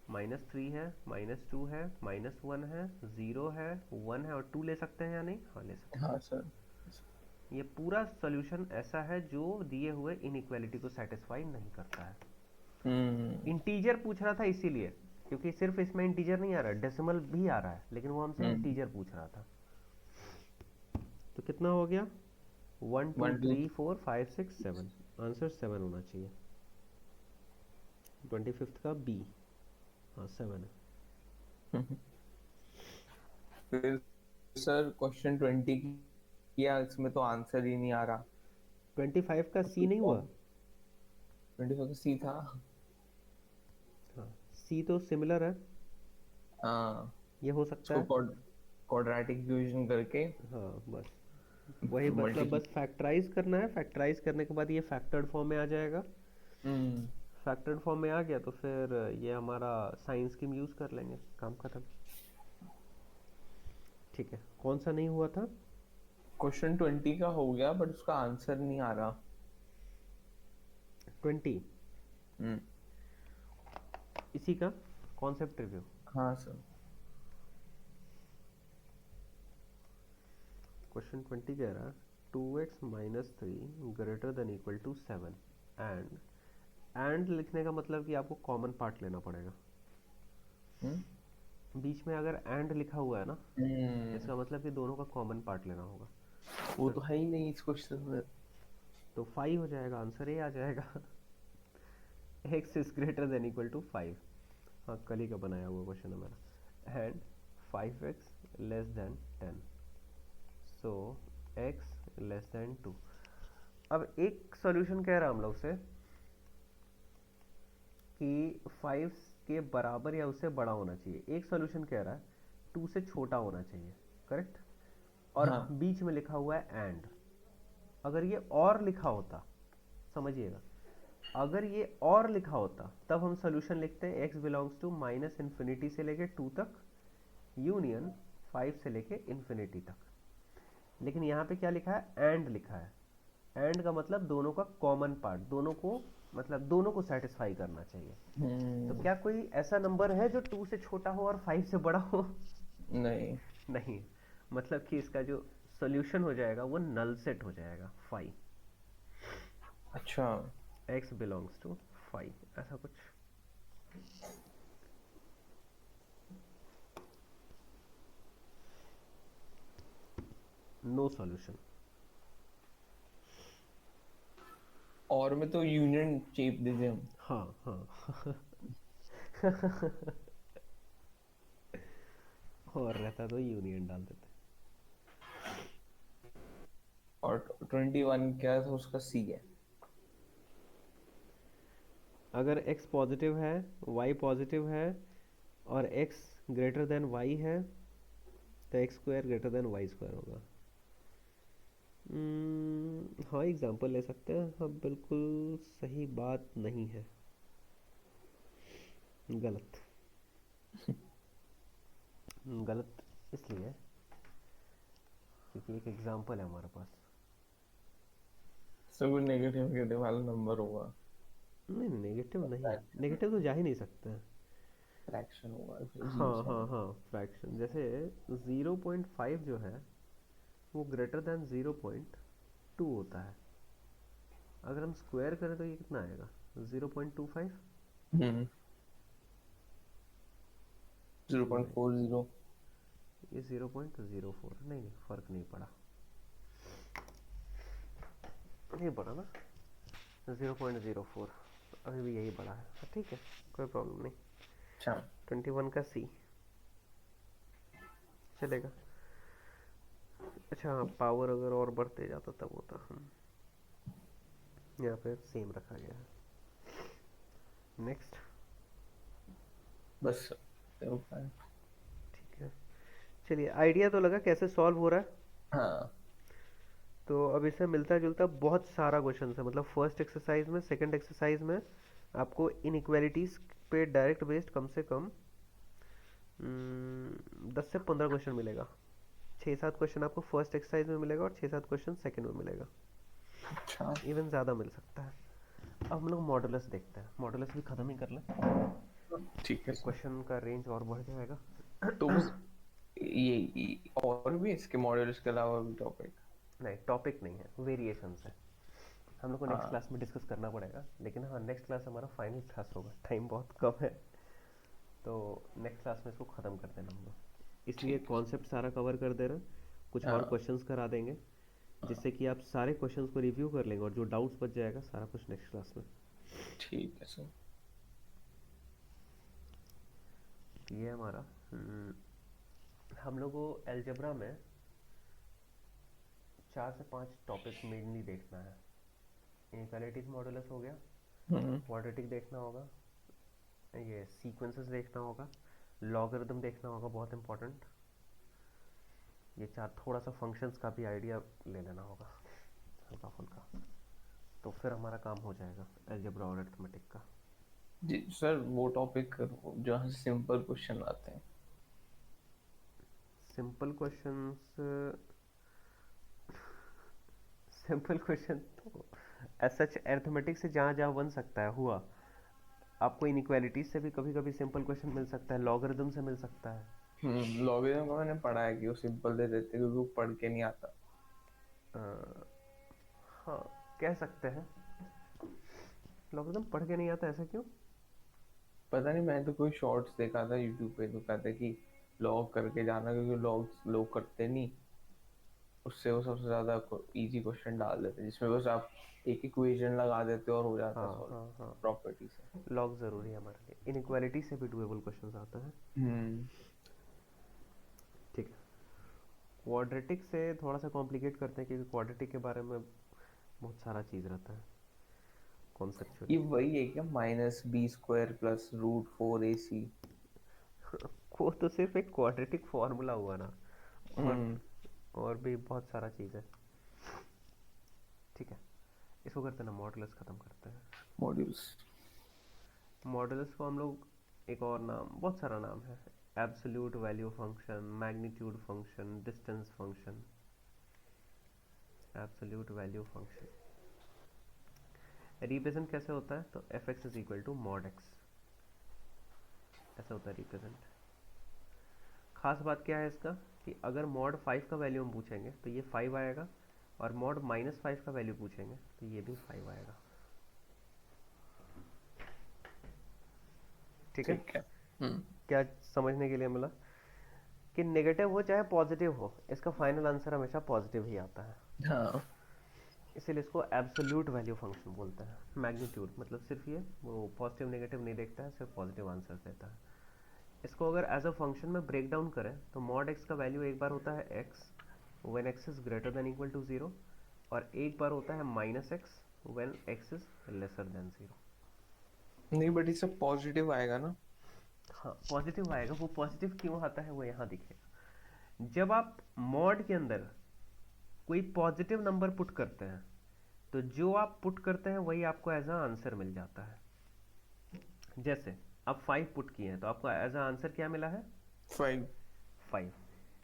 -3 है, -2 है, -1 है, 0 है, 1 है, और 2 ले सकते हैं या नहीं? हाँ, ले सकते हाँ सर। हैं। ये पूरा सोल्यूशन ऐसा है जो दिए हुए इनइक्वालिटी को सेटिस्फाई नहीं करता है। हम्म। इंटीजर पूछ रहा था इसीलिए, क्योंकि सिर्फ इसमें इंटीजर नहीं आ रहा है, डेसिमल भी आ रहा है, लेकिन वो हमसे हम्म। इंटीजर पूछ रहा था। तो कितना हो गया? 1 2 1 2। 3 4 5 6 7। आंसर 7 होना चाहिए। 25th का बी। हाँ, 7 है। फिर सर क्वेश्चन 20 किया, इसमें तो आंसर ही नहीं आ रहा। 25 का सी नहीं हुआ? 25 का सी था। हाँ, सी तो सिमिलर है, हाँ, ये हो सकता इसको है। क्वाड्रेटिक इक्वेशन करके हाँ बस वही, मतलब मल्टीप्ली। बस फैक्टराइज करना है, फैक्टराइज करने के बाद ये फैक्टर्ड फॉर्म में आ जाएगा। हम्म। फैक्टर्ड फॉर्म में आ गया तो फिर ये हमारा साइन स्कीम यूज़ कर लेंगे, काम खत्म। ठीक है, कौन सा नहीं हुआ था? क्वेश्चन 20 का हो गया बट उसका आंसर नहीं आ रहा। 20, हम्म। इसी का कॉन्सेप्ट रिव्यू। हाँ सर। क्वेश्चन 20 कह रहा है 2x - 3 greater than equal to 7 and लिखने का मतलब कि आपको कॉमन पार्ट लेना पड़ेगा। हम्म। बीच में अगर एंड लिखा हुआ है ना, हम्म, इसका मतलब कि दोनों का कॉमन पार्ट लेना होगा। वो तो तो है ही नहीं इस क्वेश्चन में। तो 5 हो जाएगा, आंसर ये आ जाएगा। x is greater than equal to 5। हाँ, कल ही का बनाया हुआ क्वेश्चन है मेरा। And 5x less than 10, so x less then 2। अब एक सॉल्यूशन कह रहा हम लोग से कि 5 के बराबर या उससे बड़ा होना चाहिए, एक सॉल्यूशन कह रहा है 2 से छोटा होना चाहिए, करेक्ट। और हाँ। बीच में लिखा हुआ है एंड। अगर ये और लिखा होता, समझिएगा, अगर ये और लिखा होता तब हम सॉल्यूशन लिखते हैं x belongs to minus infinity से लेके 2 तक, यूनियन 5 से लेके इन्फिनिटी तक। लेकिन यहाँ पे क्या लिखा है? एंड लिखा है। एंड का मतलब दोनों का कॉमन पार्ट, दोनों को, मतलब दोनों को सेटिस्फाई करना चाहिए। तो हम्म। क्या कोई ऐसा नंबर है जो 2 से छोटा हो और 5 से बड़ा हो? नहीं। नहीं, मतलब कि इसका जो सोल्यूशन हो जाएगा वो नल सेट हो जाएगा 5। अच्छा। x बिलोंग्स टू 5, ऐसा कुछ। No solution. और में तो यूनियन चेप दीजिए हम। हाँ हाँ। और रहता तो यूनियन डाल देते। और 21 क्या है तो उसका सी है। अगर x पॉजिटिव है, y पॉजिटिव है और x ग्रेटर देन y है तो x square greater than y square होगा। हाँ, एग्जांपल ले सकते हैं। हाँ, बिल्कुल सही बात नहीं है, गलत। गलत इसलिए क्योंकि एक एग्जांपल है हमारे पास। सब कुछ नेगेटिव नेगेटिव वाला नंबर होगा। नहीं, नेगेटिव नहीं, नेगेटिव तो जा ही नहीं सकता है। फ्रैक्शन होगा हाँ जीरो हाँ सेवन। हाँ, फ्रैक्शन। जैसे 0.5 जो है वो ग्रेटर देन 0.2 होता है। अगर हम स्क्वायर करें तो ये कितना आएगा? 0.25। नहीं, 0.40। ये 0.04। नहीं नहीं, फर्क नहीं पड़ा, नहीं पड़ा ना, 0.04। अभी भी यही बड़ा है। हाँ, ठीक है, कोई प्रॉब्लम नहीं। अच्छा। 21 का सी चलेगा। अच्छा हाँ, पावर अगर और बढ़ते जाता तब होता। यहाँ पे सेम रखा गया है। नेक्स्ट। बस होता है। ठीक है, चलिए, आइडिया तो लगा कैसे सॉल्व हो रहा है। हाँ। तो अब इससे मिलता जुलता बहुत सारा क्वेश्चन है, मतलब फर्स्ट एक्सरसाइज में, सेकंड एक्सरसाइज में आपको इनइक्वालिटीज पे डायरेक्ट बेस्ड कम से कम 10 से 15 क्वेश्चन मिलेगा। 6-7 क्वेश्चन आपको फर्स्ट एक्सरसाइज में मिलेगा और 6-7 क्वेश्चन सेकंड में मिलेगा। अच्छा। इवन ज़्यादा मिल सकता है। अब हम लोग मॉडुलस देखते हैं, मॉडुलस भी ख़त्म ही कर लें, ठीक है फिर सर। क्वेश्चन का रेंज और बढ़ जाएगा। तो बस और भी इसके मॉड्यूल्स के अलावा भी टॉपिक। नहीं, टॉपिक नहीं है, वेरिएशंस है। हम लोग को नेक्स्ट हाँ। क्लास में डिस्कस करना पड़ेगा, लेकिन हाँ, नेक्स्ट क्लास हमारा फाइनल क्लास होगा, टाइम बहुत कम है। तो नेक्स्ट क्लास में इसको ख़त्म कर देना हम लोग, इसलिए ठीक है सर। कॉन्सेप्ट सारा कवर कर दे रहे हैं। कुछ और हाँ। क्वेश्चंस करा देंगे हाँ। जिससे कि आप सारे क्वेश्चंस को रिव्यू कर लेंगे और जो डाउट्स बच जाएगा सारा कुछ नेक्स्ट क्लास में। ठीक है सर। ये है हमारा। हम लोग को एलजेब्रा में 4 से 5 टॉपिक मेनली देखना है। इनइक्वालिटीज मॉडुलस हो गया, हम्म क्वाड्रेटिक देखना होगा, ये सीक्वेंसेस देखना होगा, लॉगरिदम देखना होगा, बहुत इंपॉर्टेंट। ये चार थोड़ा सा फंक्शंस का भी आइडिया ले लेना होगा हल्का फुल्का, तो फिर हमारा काम हो जाएगा अलजेब्रा और अरिथमेटिक का। जी सर, वो टॉपिक जहाँ से सिंपल क्वेश्चन आते हैं। सिंपल क्वेश्चंस, सिंपल क्वेश्चन तो एज सच अरिथमेटिक से जहाँ जहाँ बन सकता है हुआ, आपको इनइक्वालिटीज से भी कभी कभी सिंपल क्वेश्चन मिल सकता है, लॉगरिदम से मिल सकता है। लॉगरिथम का मैंने पढ़ा है कि वो सिंपल दे देते हैं, क्योंकि वो पढ़ के नहीं आता। अ, हाँ, कह सकते हैं। लॉगरिदम पढ़ के नहीं आता, ऐसा क्यों? पता नहीं, मैंने तो कोई शॉर्ट्स देखा था यूट्यूब पे, तो कहते कि लॉग करके जाना, क्योंकि लॉग लोग करते नहीं। उससे वो सबसे ज्यादा इजी क्वेश्चन डाल देते हैं, जिसमें बस आप एक इक्वेशन लगा देते हो और हो जाता है हाँ सॉल्व हाँ हाँ, प्रॉपर्टी से। लॉग ज़रूरी है हमारे लिए, इनइक्वालिटी से भी डुएबल क्वेश्चंस आते हैं। हम्म ठीक है, क्वाड्रेटिक से थोड़ा सा कॉम्प्लिकेट करते हैं, क्योंकि क्वाड्रेटिक के बारे में बहुत सारा चीज़ रहता है ये कॉन्सेप्चुअली। वही है क्या, -b² प्लस √4ac? वो तो सिर्फ एक क्वाड्रेटिक फॉर्मूला हुआ ना, और हम्म और भी बहुत सारा चीज़ है। ठीक है, इसको करते हैं ना, मॉडुलस ख़त्म करते हैं। मॉड्यूल्स। मॉडुलस को हम लोग एक और नाम, बहुत सारा नाम है, absolute value function, magnitude function, distance function. Absolute value function represent कैसे होता है, तो f x is equal to mod x, ऐसा होता है रिप्रेजेंट। खास बात क्या है इसका, कि अगर मॉड 5 का वैल्यू हम पूछेंगे तो ये 5 आएगा, और मॉड -5 का वैल्यू पूछेंगे तो ये भी 5 आएगा। ठीक है, ठीक है। हम्म क्या समझने के लिए मिला, कि नेगेटिव हो चाहे पॉजिटिव हो, इसका फाइनल आंसर हमेशा पॉजिटिव ही आता है। हाँ। इसीलिए इसको एब्सोल्यूट वैल्यू फंक्शन बोलते हैं। मैग्नीट्यूड मतलब सिर्फ ये, वो पॉजिटिव नेगेटिव नहीं देखता है, सिर्फ पॉजिटिव आंसर देता है। इसको अगर एज अ फंक्शन में ब्रेक डाउन करें तो मॉड एक्स का वैल्यू एक बार होता है x when x is greater than equal to 0, और एक बार होता है -x when x is lesser than 0। नहीं, बट इससे पॉजिटिव आएगा ना? हाँ, पॉजिटिव आएगा। वो पॉजिटिव क्यों आता है वो यहाँ दिखेगा। जब आप मॉड के अंदर कोई पॉजिटिव नंबर पुट करते हैं, तो जो आप पुट करते हैं वही आपको एज अ आंसर मिल जाता है। जैसे आप 5 पुट किए हैं तो आपको एज अ आंसर क्या मिला है, 5। 5।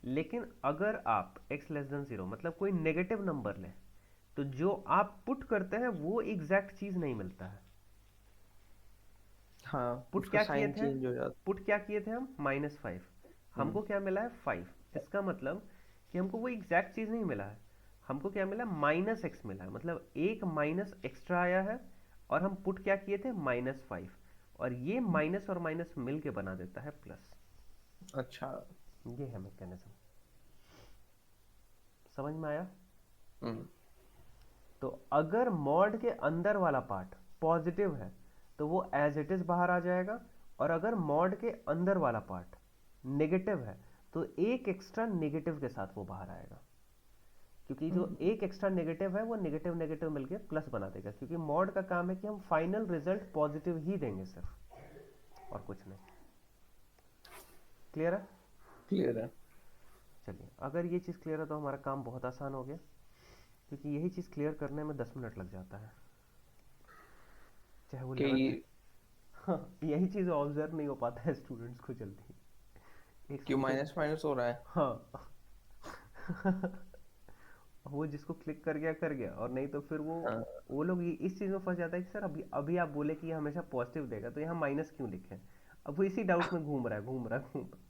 लेकिन अगर आप x लेस देन 0 मतलब कोई नेगेटिव नंबर लें, तो जो आप पुट करते हैं वो एग्जैक्ट चीज नहीं मिलता है। हाँ, पुट उसका क्या किए साइन थे, चेंज हो जाता। पुट क्या किए थे हम, -5, हम्म हमको क्या मिला है 5। इसका मतलब कि हमको वो एग्जैक्ट चीज नहीं मिला है, हमको क्या मिला, -x मिला है, मतलब एक माइनस एक्स्ट्रा आया है, और हम पुट क्या किए थे, -5, और ये माइनस और माइनस मिल के बना देता है प्लस। अच्छा। ये है मैकेनिज्म, समझ में आया। हम्म तो अगर मॉड के अंदर वाला पार्ट पॉजिटिव है तो वो एज इट इज बाहर आ जाएगा, और अगर मॉड के अंदर वाला पार्ट नेगेटिव है तो एक एक्स्ट्रा नेगेटिव के साथ वो बाहर आएगा, क्योंकि जो हम्म, एक एक्स्ट्रा नेगेटिव है वो नेगेटिव नेगेटिव मिलके प्लस बना देगा, क्योंकि मॉड का काम है कि हम फाइनल रिजल्ट पॉजिटिव ही देंगे सिर्फ, और कुछ नहीं। क्लियर है? क्लियर है। चलिए, अगर ये चीज़ क्लियर है तो हमारा काम बहुत आसान हो गया, क्योंकि यही चीज़ क्लियर करने में 10 मिनट लग जाता है, चाहे वो कि 11th। हाँ, यही चीज़ ऑब्जर्व नहीं हो पाता है स्टूडेंट्स को जल्दी, एक क्यों सोचते माइनस माइनस हो रहा है? हाँ वो जिसको क्लिक कर गया, और नहीं तो फिर हाँ। वो लोग इस चीज़ में फंस जाता है कि सर अभी अभी आप बोले कि ये हमेशा पॉजिटिव देगा, तो यहाँ माइनस क्यों लिखे। अब वो इसी डाउट में घूम रहा है घूम रहा है घूम रहा है।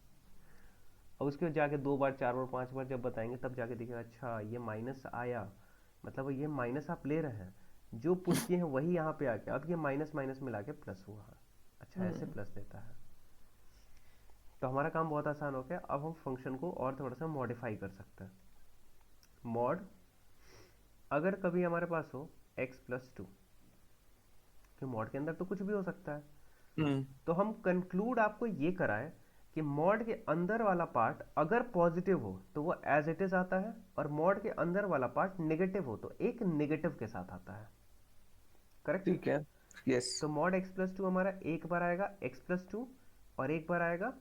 और उसके बाद जाके 2 बार 4 बार 5 बार जब बताएंगे तब जाके दिखेगा, अच्छा ये माइनस आया, मतलब ये माइनस आप ले रहे हैं, जो पुट किए हैं वही यहाँ पे आ गया, अब ये माइनस माइनस मिला के प्लस हुआ। अच्छा, ऐसे हम्म प्लस देता है। तो हमारा काम बहुत आसान हो गया, अब हम फंक्शन को और थोड़ा सा मॉडिफाई कर सकते हैं। मॉड, अगर कभी हमारे पास हो x+2, कि मॉड के अंदर तो कुछ भी हो सकता है, हम्म तो हम कंक्लूड आपको ये कराएं कि मॉड के अंदर वाला पार्ट अगर पॉजिटिव हो तो वो एज इट इज आता है, और मॉड के अंदर वाला पार्ट नेगेटिव हो तो एक नेगेटिव के साथ आता है। करेक्ट। ठीक है, यस। तो मॉड x प्लस टू हमारा एक बार आएगा x प्लस टू, और एक बार आएगा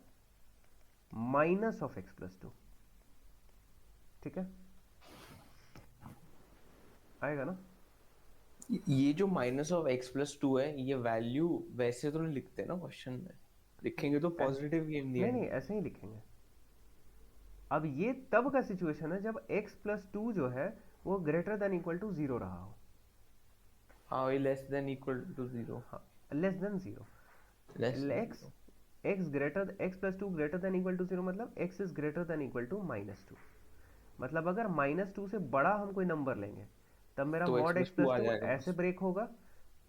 minus of x plus to. ठीक है, आएगा ना। ये जो minus of x plus two है, ये वैल्यू वैसे तो नहीं लिखते ना क्वेश्चन में, लिखेंगे तो पॉजिटिव ही इन दी नहीं एंड। नहीं, ऐसे ही लिखेंगे। अब ये तब का सिचुएशन है जब x प्लस टू जो है वो ग्रेटर देन इक्वल टू जीरो रहा हो। हाँ, ये लेस देन इक्वल टू जीरो। हाँ, लेस देन जीरो। Less than x zero. x plus two greater than equal to जीरो मतलब x is greater than equal to minus two. मतलब अगर माइनस टू से बड़ा हम कोई नंबर लेंगे तब मेरा तो x mod plus x two plus आ टू जाएगा ऐसे बस। ब्रेक होगा।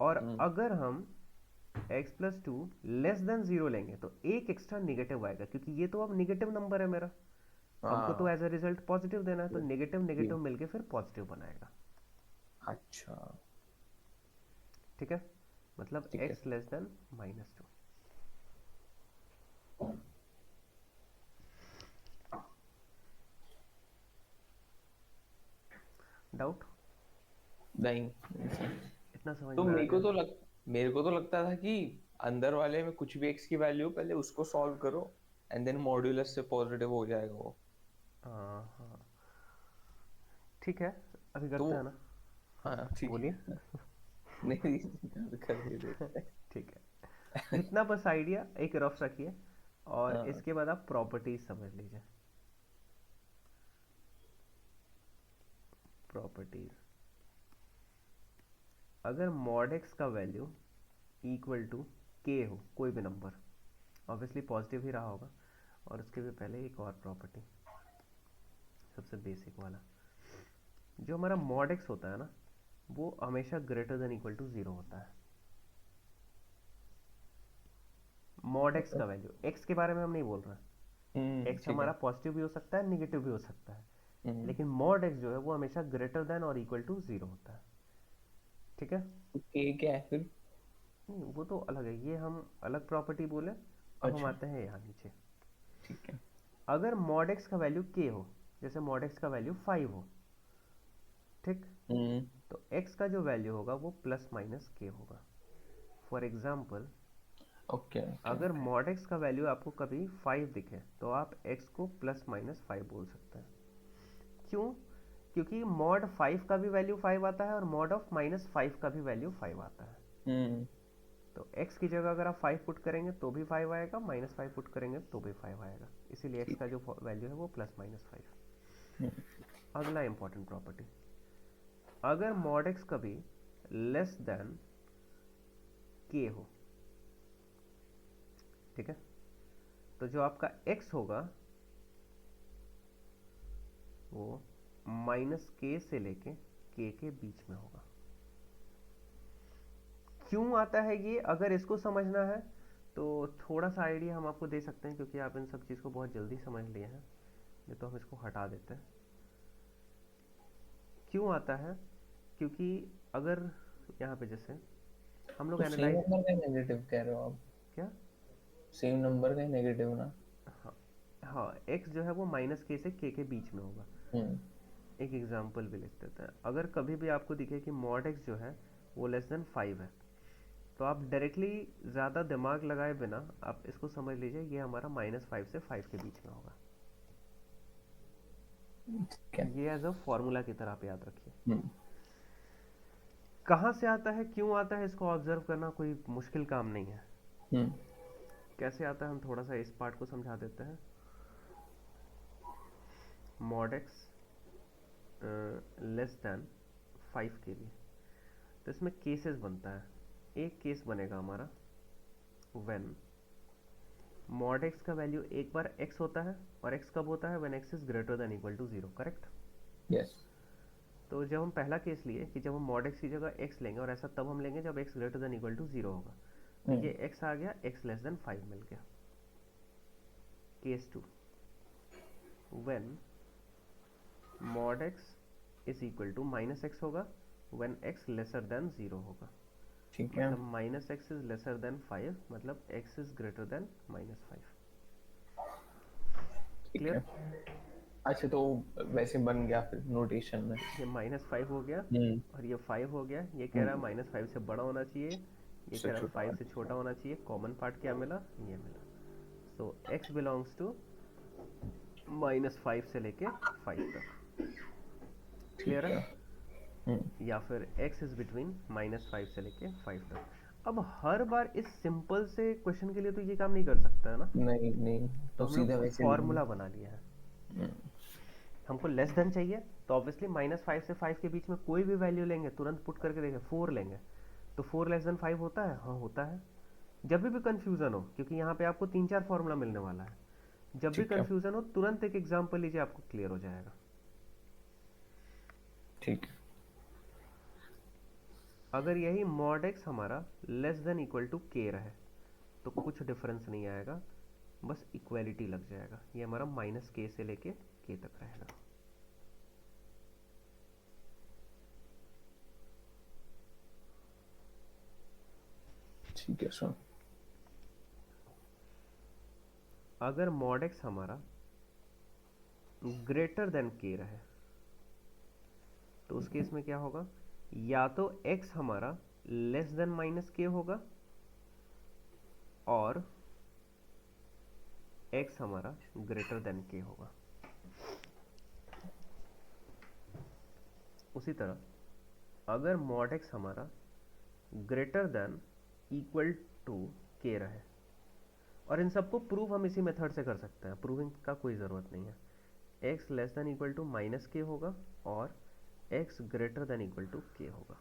और हम्म। अगर हम x plus to less than zero लेंगे तो एक एक्स्ट्रा निगेटिव आएगा, क्योंकि ये तो अब निगेटिव नंबर है मेरा, हमको तो हाँ। एज अ रिजल्ट पॉजिटिव देना है, तो नेगेटिव जी। नेगेटिव मिलके फिर पॉजिटिव बनाएगा। अच्छा। ठीक है, मतलब ठीक है। x less then minus two. Doubt? नहीं। इतना समझ तो में आ गया? मेरे को तो लगता था कि अंदर वाले में कुछ भी एक्स की वैल्यू पहले उसको सॉल्व करो, एंड देन मॉड्यूलस से पॉजिटिव हो जाएगा वो। हाँ हाँ, ठीक है, अभी तो करते हैं ना। हाँ ठीक बोलिए। है। नहीं, कर ही देते हैं। ठीक है, इतना बस आइडिया एक रफ रखिए, और हाँ। इसके बाद आप प्रॉपर्टीज समझ लीजिए। प्रॉपर्टीज, अगर मॉड एक्स का वैल्यू इक्वल टू के हो, कोई भी नंबर, ऑब्वियसली पॉजिटिव ही रहा होगा, और उसके भी पहले एक और प्रॉपर्टी, सबसे बेसिक वाला, जो हमारा मॉड एक्स होता है ना वो हमेशा greater than equal to zero होता है। मॉड एक्स का वैल्यू, एक्स के बारे में हम नहीं बोल रहे, एक्स ठीक है। हमारा पॉजिटिव भी हो सकता है निगेटिव भी हो सकता है, हम्म। लेकिन मॉड एक्स जो है वो हमेशा ग्रेटर देन और इक्वल टू जीरो होता है। ठीक है, तो के क्या है फिर? नहीं वो तो अलग है, ये हम अलग प्रॉपर्टी बोले। अब हम अच्छा। आते हैं यहाँ नीचे। ठीक है। अगर मॉड एक्स का वैल्यू के हो, जैसे मॉड एक्स का वैल्यू 5 हो, ठीक, हम्म। तो एक्स का जो वैल्यू होगा वो प्लस माइनस के होगा। फॉर एग्जाम्पल, ओके ओके अगर ओके। मॉड एक्स का वैल्यू आपको कभी 5 दिखे तो आप एक्स को प्लस माइनस 5 बोल सकते हैं। क्यों? क्योंकि मॉड 5 का भी वैल्यू 5 आता है और मॉड ऑफ माइनस 5 का भी वैल्यू 5 आता है। हम्म। तो x की जगह अगर आप 5 पुट करेंगे तो भी 5 आएगा, माइनस 5 पुट करेंगे तो भी 5 आएगा, इसीलिए x का ठीक। जो वैल्यू है वो प्लस माइनस 5। हम्म। अगला इंपॉर्टेंट प्रॉपर्टी, अगर मॉड x कभी लेस देन k हो, ठीक है, तो जो आपका x होगा वो माइनस k से लेके k के बीच में होगा। क्यों आता है ये, अगर इसको समझना है तो थोड़ा सा आइडिया हम आपको दे सकते हैं, क्योंकि आप इन सब चीज़ को बहुत जल्दी समझ लिए हैं, नहीं तो हम इसको हटा देते हैं। क्यों आता है? क्योंकि अगर यहाँ पे जैसे हम लोग तो सेम एनालाइज, नंबर का नेगेटिव कह रहे हो आप? क्या? सेम नंबर का नेगेटिव ना? हाँ हाँ, x जो है वो माइनस के से k के बीच में होगा। हम्म। एक एग्जांपल भी लिख देते हैं, अगर कभी भी आपको दिखे कि मॉड x जो है वो लेस देन 5 है, तो आप डायरेक्टली ज़्यादा दिमाग लगाए बिना आप इसको समझ लीजिए ये हमारा माइनस 5 से 5 के बीच में होगा। ठीक है। ये एज अ फॉर्मूला की तरह आप याद रखिए। हम्म। कहाँ से आता है, क्यों आता है, इसको ऑब्जर्व करना कोई मुश्किल काम नहीं है। हम्म। कैसे आता है हम थोड़ा सा इस पार्ट को समझा देते हैं। मॉड एक्स लेस देन 5 के लिए, तो इसमें केसेस बनता है। एक केस बनेगा हमारा व्हेन मॉड एक्स का वैल्यू एक बार x होता है, और x कब होता है, when x is greater than equal to zero, correct. Yes. तो जब हम पहला केस लिए कि जब हम मॉड एक्स की जगह x लेंगे, और ऐसा तब हम लेंगे जब x greater than equal to zero होगा, तो हम्म। ये x आ गया, x लेस देन 5 मिल गया। Case two, when mod x is equal to minus x होगा, when x lesser than zero होगा, ठीक है। मतलब minus x is lesser than 5, मतलब x is greater than minus 5। ठीक क्लियर? है। अच्छा तो वैसे बन गया फिर नोटेशन में। ये -5 हो गया हम्म। और ये 5 हो गया। ये कह रहा है हम्म। -5 से बड़ा होना चाहिए, ये उससे कह रहा है छोटा 5 से वाला। छोटा होना चाहिए। कॉमन पार्ट क्या मिला? ये मिला। सो x बिलोंग्स टू -5 से लेके 5 तक। क्लियर ठीक है? है। हम्म। या फिर x इज बिटवीन -5 से लेके 5 तक। अब हर बार इस सिंपल से क्वेश्चन के लिए तो ये काम नहीं कर सकता है ना, नहीं नहीं, तो तो हम सीधा लोग वैसे लिखेंगे। फॉर्मूला बना लिया है। हम्म। हमको लेस देन चाहिए, तो ऑब्वियसली -5 से 5 के बीच में कोई भी वैल्यू लेंगे, तुरंत पुट करके देखें 4 लेंगे, तो 4 लेस देन 5 होता है? हाँ होता है। जब भी कंफ्यूजन हो, क्योंकि यहाँ पे आपको 3-4 फॉर्मूला मिलने वाला है, जब भी ठीक है। कंफ्यूजन हो तुरंत एक एग्जांपल लीजिए, आपको क्लियर हो जाएगा। ठीक है। अगर यही मॉड एक्स हमारा लेस देन इक्वल टू के रहे, तो कुछ डिफरेंस नहीं आएगा, बस इक्वलिटी लग जाएगा। ये हमारा -k से लेके k तक रहेगा। ठीक है सर। अगर मॉड एक्स हमारा ग्रेटर देन k रहे, तो उस केस में क्या होगा? या तो x हमारा लेस देन -k होगा, और x हमारा ग्रेटर देन k होगा। उसी तरह अगर मॉड x हमारा greater than equal to k रहे, और इन सबको प्रूव हम इसी मेथड से कर सकते हैं, प्रूविंग का कोई ज़रूरत नहीं है। x less than equal to -k होगा और x greater than equal to k होगा।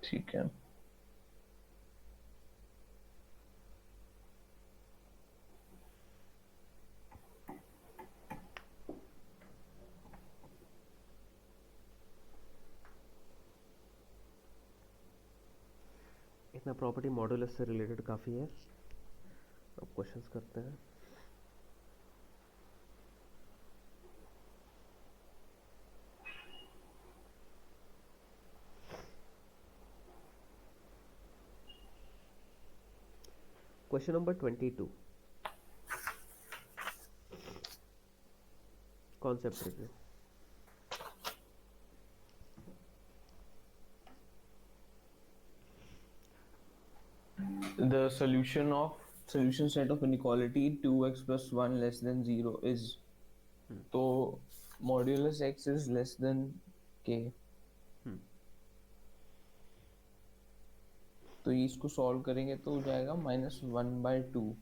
ठीक है। इतना प्रॉपर्टी मॉडुलस से रिलेटेड काफ़ी है। अब क्वेश्चंस करते हैं। Question number 22, concept review. The solution set of inequality 2x plus 1 less than 0 is, तो modulus x is less than k, तो ये इसको सॉल्व करेंगे तो हो जाएगा -1/2।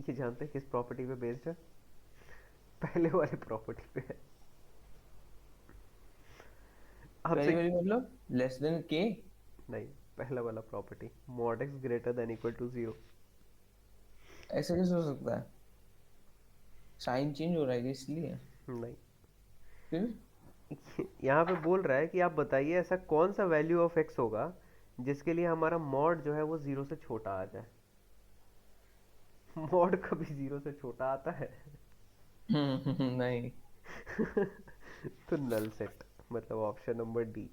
ये जानते हैं किस प्रॉपर्टी पे बेस्ड है? पहले वाले प्रॉपर्टी पे है। आपसे पहली वाली मतलब लेस देन के। नहीं, पहला वाला property, mod x greater than equal to 0। ऐसा कैसे हो सकता है? साइन चेंज हो रहा है क्या इसलिए? नहीं, फिर यहाँ पे बोल रहा है कि आप बताइए ऐसा कौन सा वैल्यू ऑफ एक्स होगा जिसके लिए हमारा मॉड जो है वो 0 से छोटा आ जाए। मॉड कभी 0 से छोटा आता है? नहीं। तो नल सेट, मतलब ऑप्शन नंबर डी,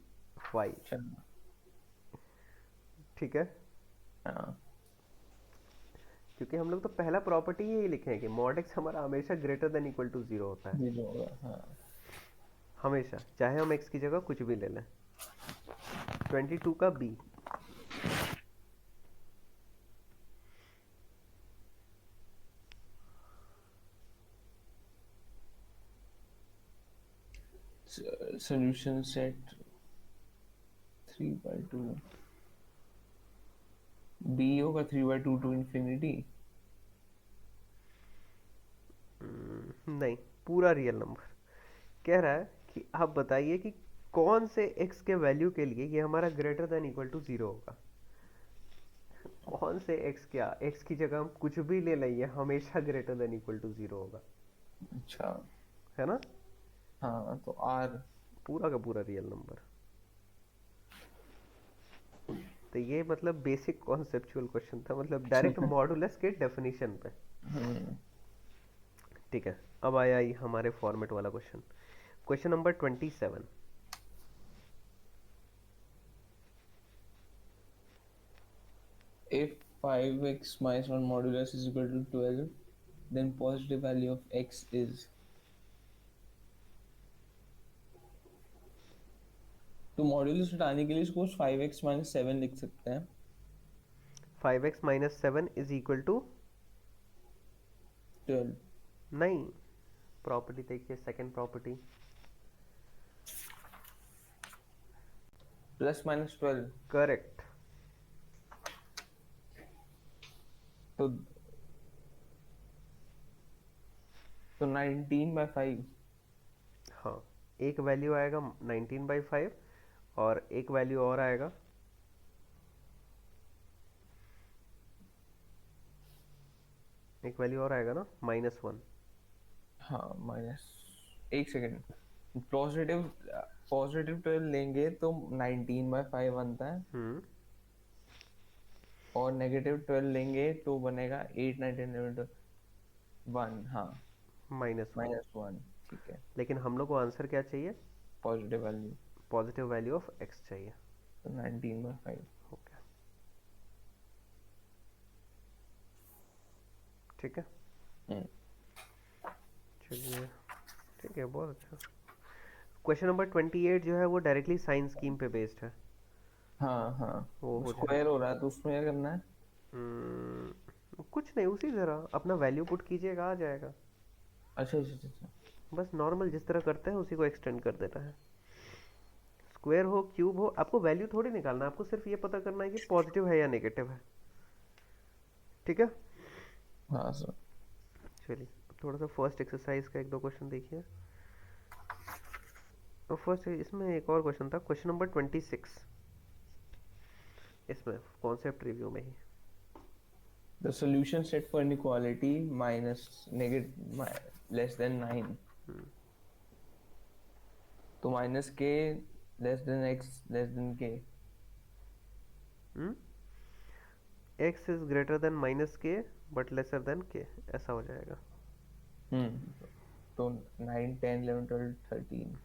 5। अच्छा। ठीक है, हाँ। क्योंकि हम लोग तो पहला प्रॉपर्टी यही लिखे हैं कि मॉड एक्स हमारा हमेशा ग्रेटर देन इक्वल टू 0 होता है। 0 होगा, हाँ। हमेशा, चाहे हम एक्स की जगह कुछ भी ले लें। 22 का बी, Solution set 3/2, b होगा 3/2 to infinity। नहीं, पूरा रियल नंबर। कह रहा है कि आप बताइए कि कौन से x के वैल्यू के लिए ये हमारा ग्रेटर देन इक्वल टू 0 होगा। कौन से x क्या, x की जगह हम कुछ भी ले लेंगे हमेशा ग्रेटर देन इक्वल टू 0 होगा, अच्छा। है ना। हाँ तो आर। पूरा का पूरा रियल नंबर। तो ये मतलब बेसिक कॉन्सेप्चुअल क्वेश्चन था, मतलब डायरेक्ट मॉडुलस के डेफिनेशन पे। हम्म। ठीक है, अब आया ये हमारे फॉर्मेट वाला question. Question number 27। If 5x minus 1 modulus is equal to 12, then positive value of x is. तो मॉड्यूलस हटाने के लिए इसको 5x माइनस 7 लिख सकते हैं। 5x minus 7 is equal to 12। नहीं, प्रॉपर्टी देखिए, second property. Plus minus 12। Correct. तो 19/5। हाँ, एक वैल्यू आएगा 19/5 और एक वैल्यू और आएगा, एक वैल्यू और आएगा ना, -1। हाँ माइनस, एक सेकेंड। पॉजिटिव पॉजिटिव 12 लेंगे तो 19/5 बनता है, हम्म। और नेगेटिव 12 लेंगे तो बनेगा 8 9 10 11 1। हाँ -1। -1। ठीक है। लेकिन हम लोग को आंसर क्या चाहिए, positive value. Positive value of x चाहिए। तो 19/5। ओके, ठीक है। हम्म। चलिए, ठीक है, बहुत अच्छा। क्वेश्चन नंबर 28 जो है वो डायरेक्टली साइन स्कीम पे बेस्ड है, हाँ हाँ। वो हो जाए। स्क्वायर हो रहा है तो उसमें क्या करना है? कुछ नहीं, उसी तरह अपना वैल्यू पुट कीजिएगा, आ जाएगा। अच्छा अच्छा अच्छा अच्छा। बस नॉर्मल जिस तरह करते हैं उसी को एक्सटेंड कर देना है। स्क्वायर हो क्यूब हो, आपको वैल्यू थोड़ी निकालना है, आपको सिर्फ ये पता करना है कि पॉजिटिव है या नेगेटिव है। ठीक है। हाँ सर। चलिए, थोड़ा सा फर्स्ट एक्सरसाइज का एक दो क्वेश्चन देखिए। और फर्स्ट इसमें एक और क्वेश्चन था, क्वेश्चन नंबर 26, इसमें कॉन्सेप्ट रिव्यू में ही। The solution set for inequality minus negative less than 9, तो minus k less than x less than k. X is greater than -k but lesser than k, ऐसा हो जाएगा। तो 9 10 11 12 13।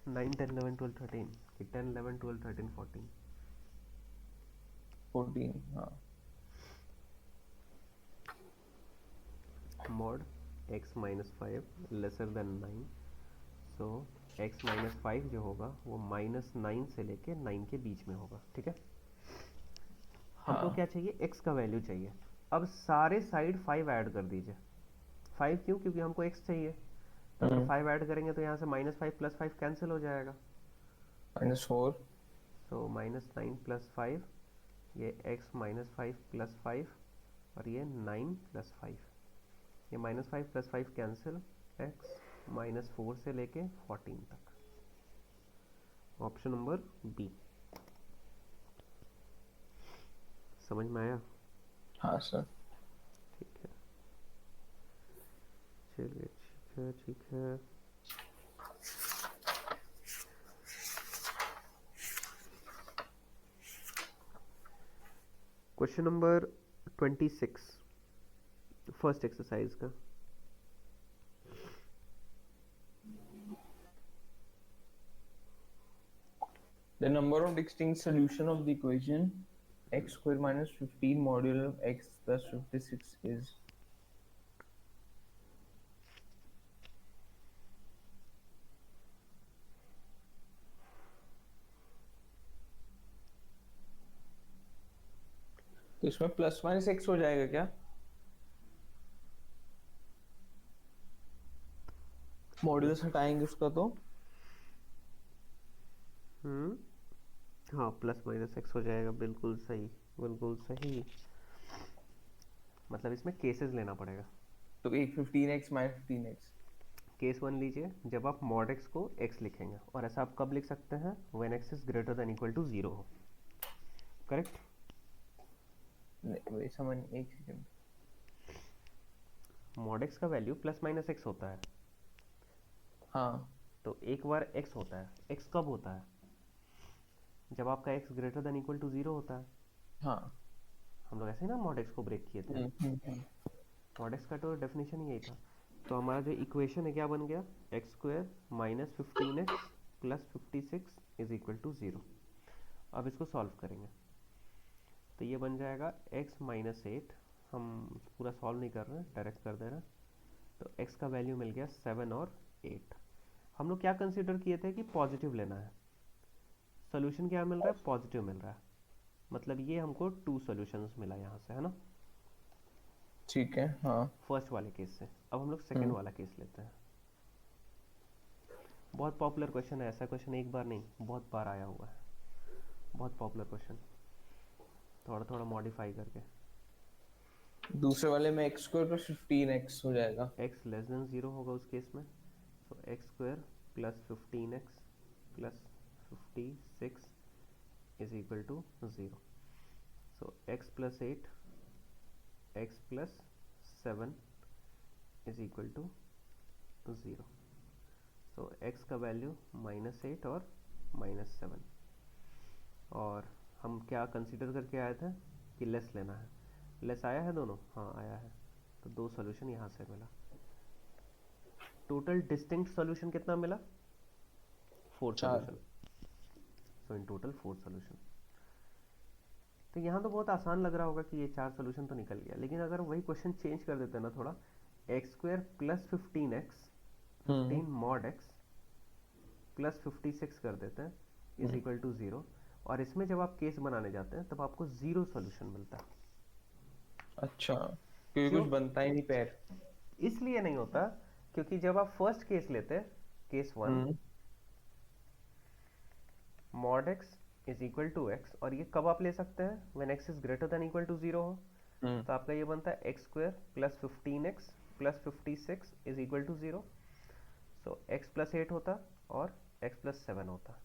9 10 11 12 13 कि 10 11 12 13 14। 14। हाँ। मॉड x -5 लेसर देन 9, सो x -5 जो होगा वो -9 से लेके 9 के बीच में होगा। ठीक है, हमको हाँ। क्या चाहिए, x का वैल्यू चाहिए। अब सारे साइड 5 ऐड कर दीजिए। 5 क्यों, क्योंकि हमको x चाहिए। तो अगर 5 ऐड करेंगे तो यहाँ से -5 + 5 कैंसिल हो जाएगा, -4। सो -9 + 5, ये x -5 + 5 और ये 9 + 5, ये -5 + 5 कैंसिल, x -4 से लेके 14 तक। Option number B. समझ में आया? हाँ सर। ठीक है, चलिए, ठीक है, ठीक है। क्वेश्चन नंबर 26, फर्स्ट एक्सरसाइज का। The number of distinct solution of the equation x square minus 15 modulo of x plus 56 is. तो इसमें प्लस माइनस एक्स हो जाएगा क्या? मॉड्यूलस हटाएंगे उसका तो हाँ, +- हो जाएगा, बिल्कुल सही, बिल्कुल सही। मतलब इसमें केसेस लेना पड़ेगा। एक 15x minus 15x। Case one लीजिए, जब आप मॉड एक्स को एक्स लिखेंगे, और ऐसा आप कब लिख सकते हैं, when x is greater than equal to zero हो, करेक्ट। वही समझ, एक सेकंड। मॉड एक्स का वैल्यू प्लस माइनस एक्स होता है, हाँ तो एक बार एक्स होता है, एक्स कब होता है, जब आपका x greater than equal to zero होता है। हाँ। हम लोग ऐसे ही ना मॉड एक्स को ब्रेक किए थे, मॉड एक्स का तो डेफिनेशन ही यही था। तो हमारा जो इक्वेशन है क्या बन गया, x square minus 15x plus 56 is equal to zero. अब इसको सॉल्व करेंगे तो ये बन जाएगा x माइनस एट, हम पूरा सॉल्व नहीं कर रहे हैं, डायरेक्ट कर दे रहे हैं। तो x का वैल्यू मिल गया 7 और 8। हम लोग क्या कंसिडर किए थे कि पॉजिटिव लेना है, सोल्यूशन क्या मिल रहा है, पॉजिटिव मिल रहा है, मतलब ये हमको 2 सॉल्यूशंस मिला यहाँ से, है ना, ठीक है। हाँ। फर्स्ट वाले केस से। अब हम लोग सेकेंड हम्म। वाला केस लेते हैं। बहुत पॉपुलर क्वेश्चन है, ऐसा क्वेश्चन एक बार नहीं बहुत बार आया हुआ है, बहुत पॉपुलर क्वेश्चन, थोड़ा थोड़ा मॉडिफाई करके। दूसरे वाले में एक्स स्क्वायर प्लस 15x हो जाएगा। x लेस देन जीरो होगा उस केस में, so x square plus 15x plus 56 is equal to zero. So x plus eight, x plus 7 is equal to zero. So x का वैल्यू माइनस एट और माइनस 7, और हम क्या कंसीडर करके आए थे कि लेस लेना है, लेस आया है दोनों, हाँ आया है, तो 2 सॉल्यूशन यहाँ से मिला। टोटल डिस्टिंक्ट सॉल्यूशन कितना मिला, 4 4। Solution. So in total 4 solution. तो यहाँ तो बहुत आसान लग रहा होगा कि ये 4 सॉल्यूशन तो निकल गया, लेकिन अगर वही क्वेश्चन चेंज कर देते हैं ना थोड़ा, x square plus 15x 15 mod x plus 56 कर देते हैं इज इक्वल टू ज़ीरो, और इसमें जब आप केस बनाने जाते हैं तब आपको ज़ीरो सॉल्यूशन मिलता है। अच्छा, क्योंकि क्यों, कुछ बनता ही नहीं पैर। इसलिए नहीं होता क्योंकि जब आप फर्स्ट केस लेते हैं, case one, hmm. Mod x is equal to x, और ये कब आप ले सकते हैं, when x is greater than equal to zero हो, हम्म। तो आपका ये बनता है x square plus 15x plus 56 is equal to zero. So x plus eight होता और एक्स प्लस 7 होता,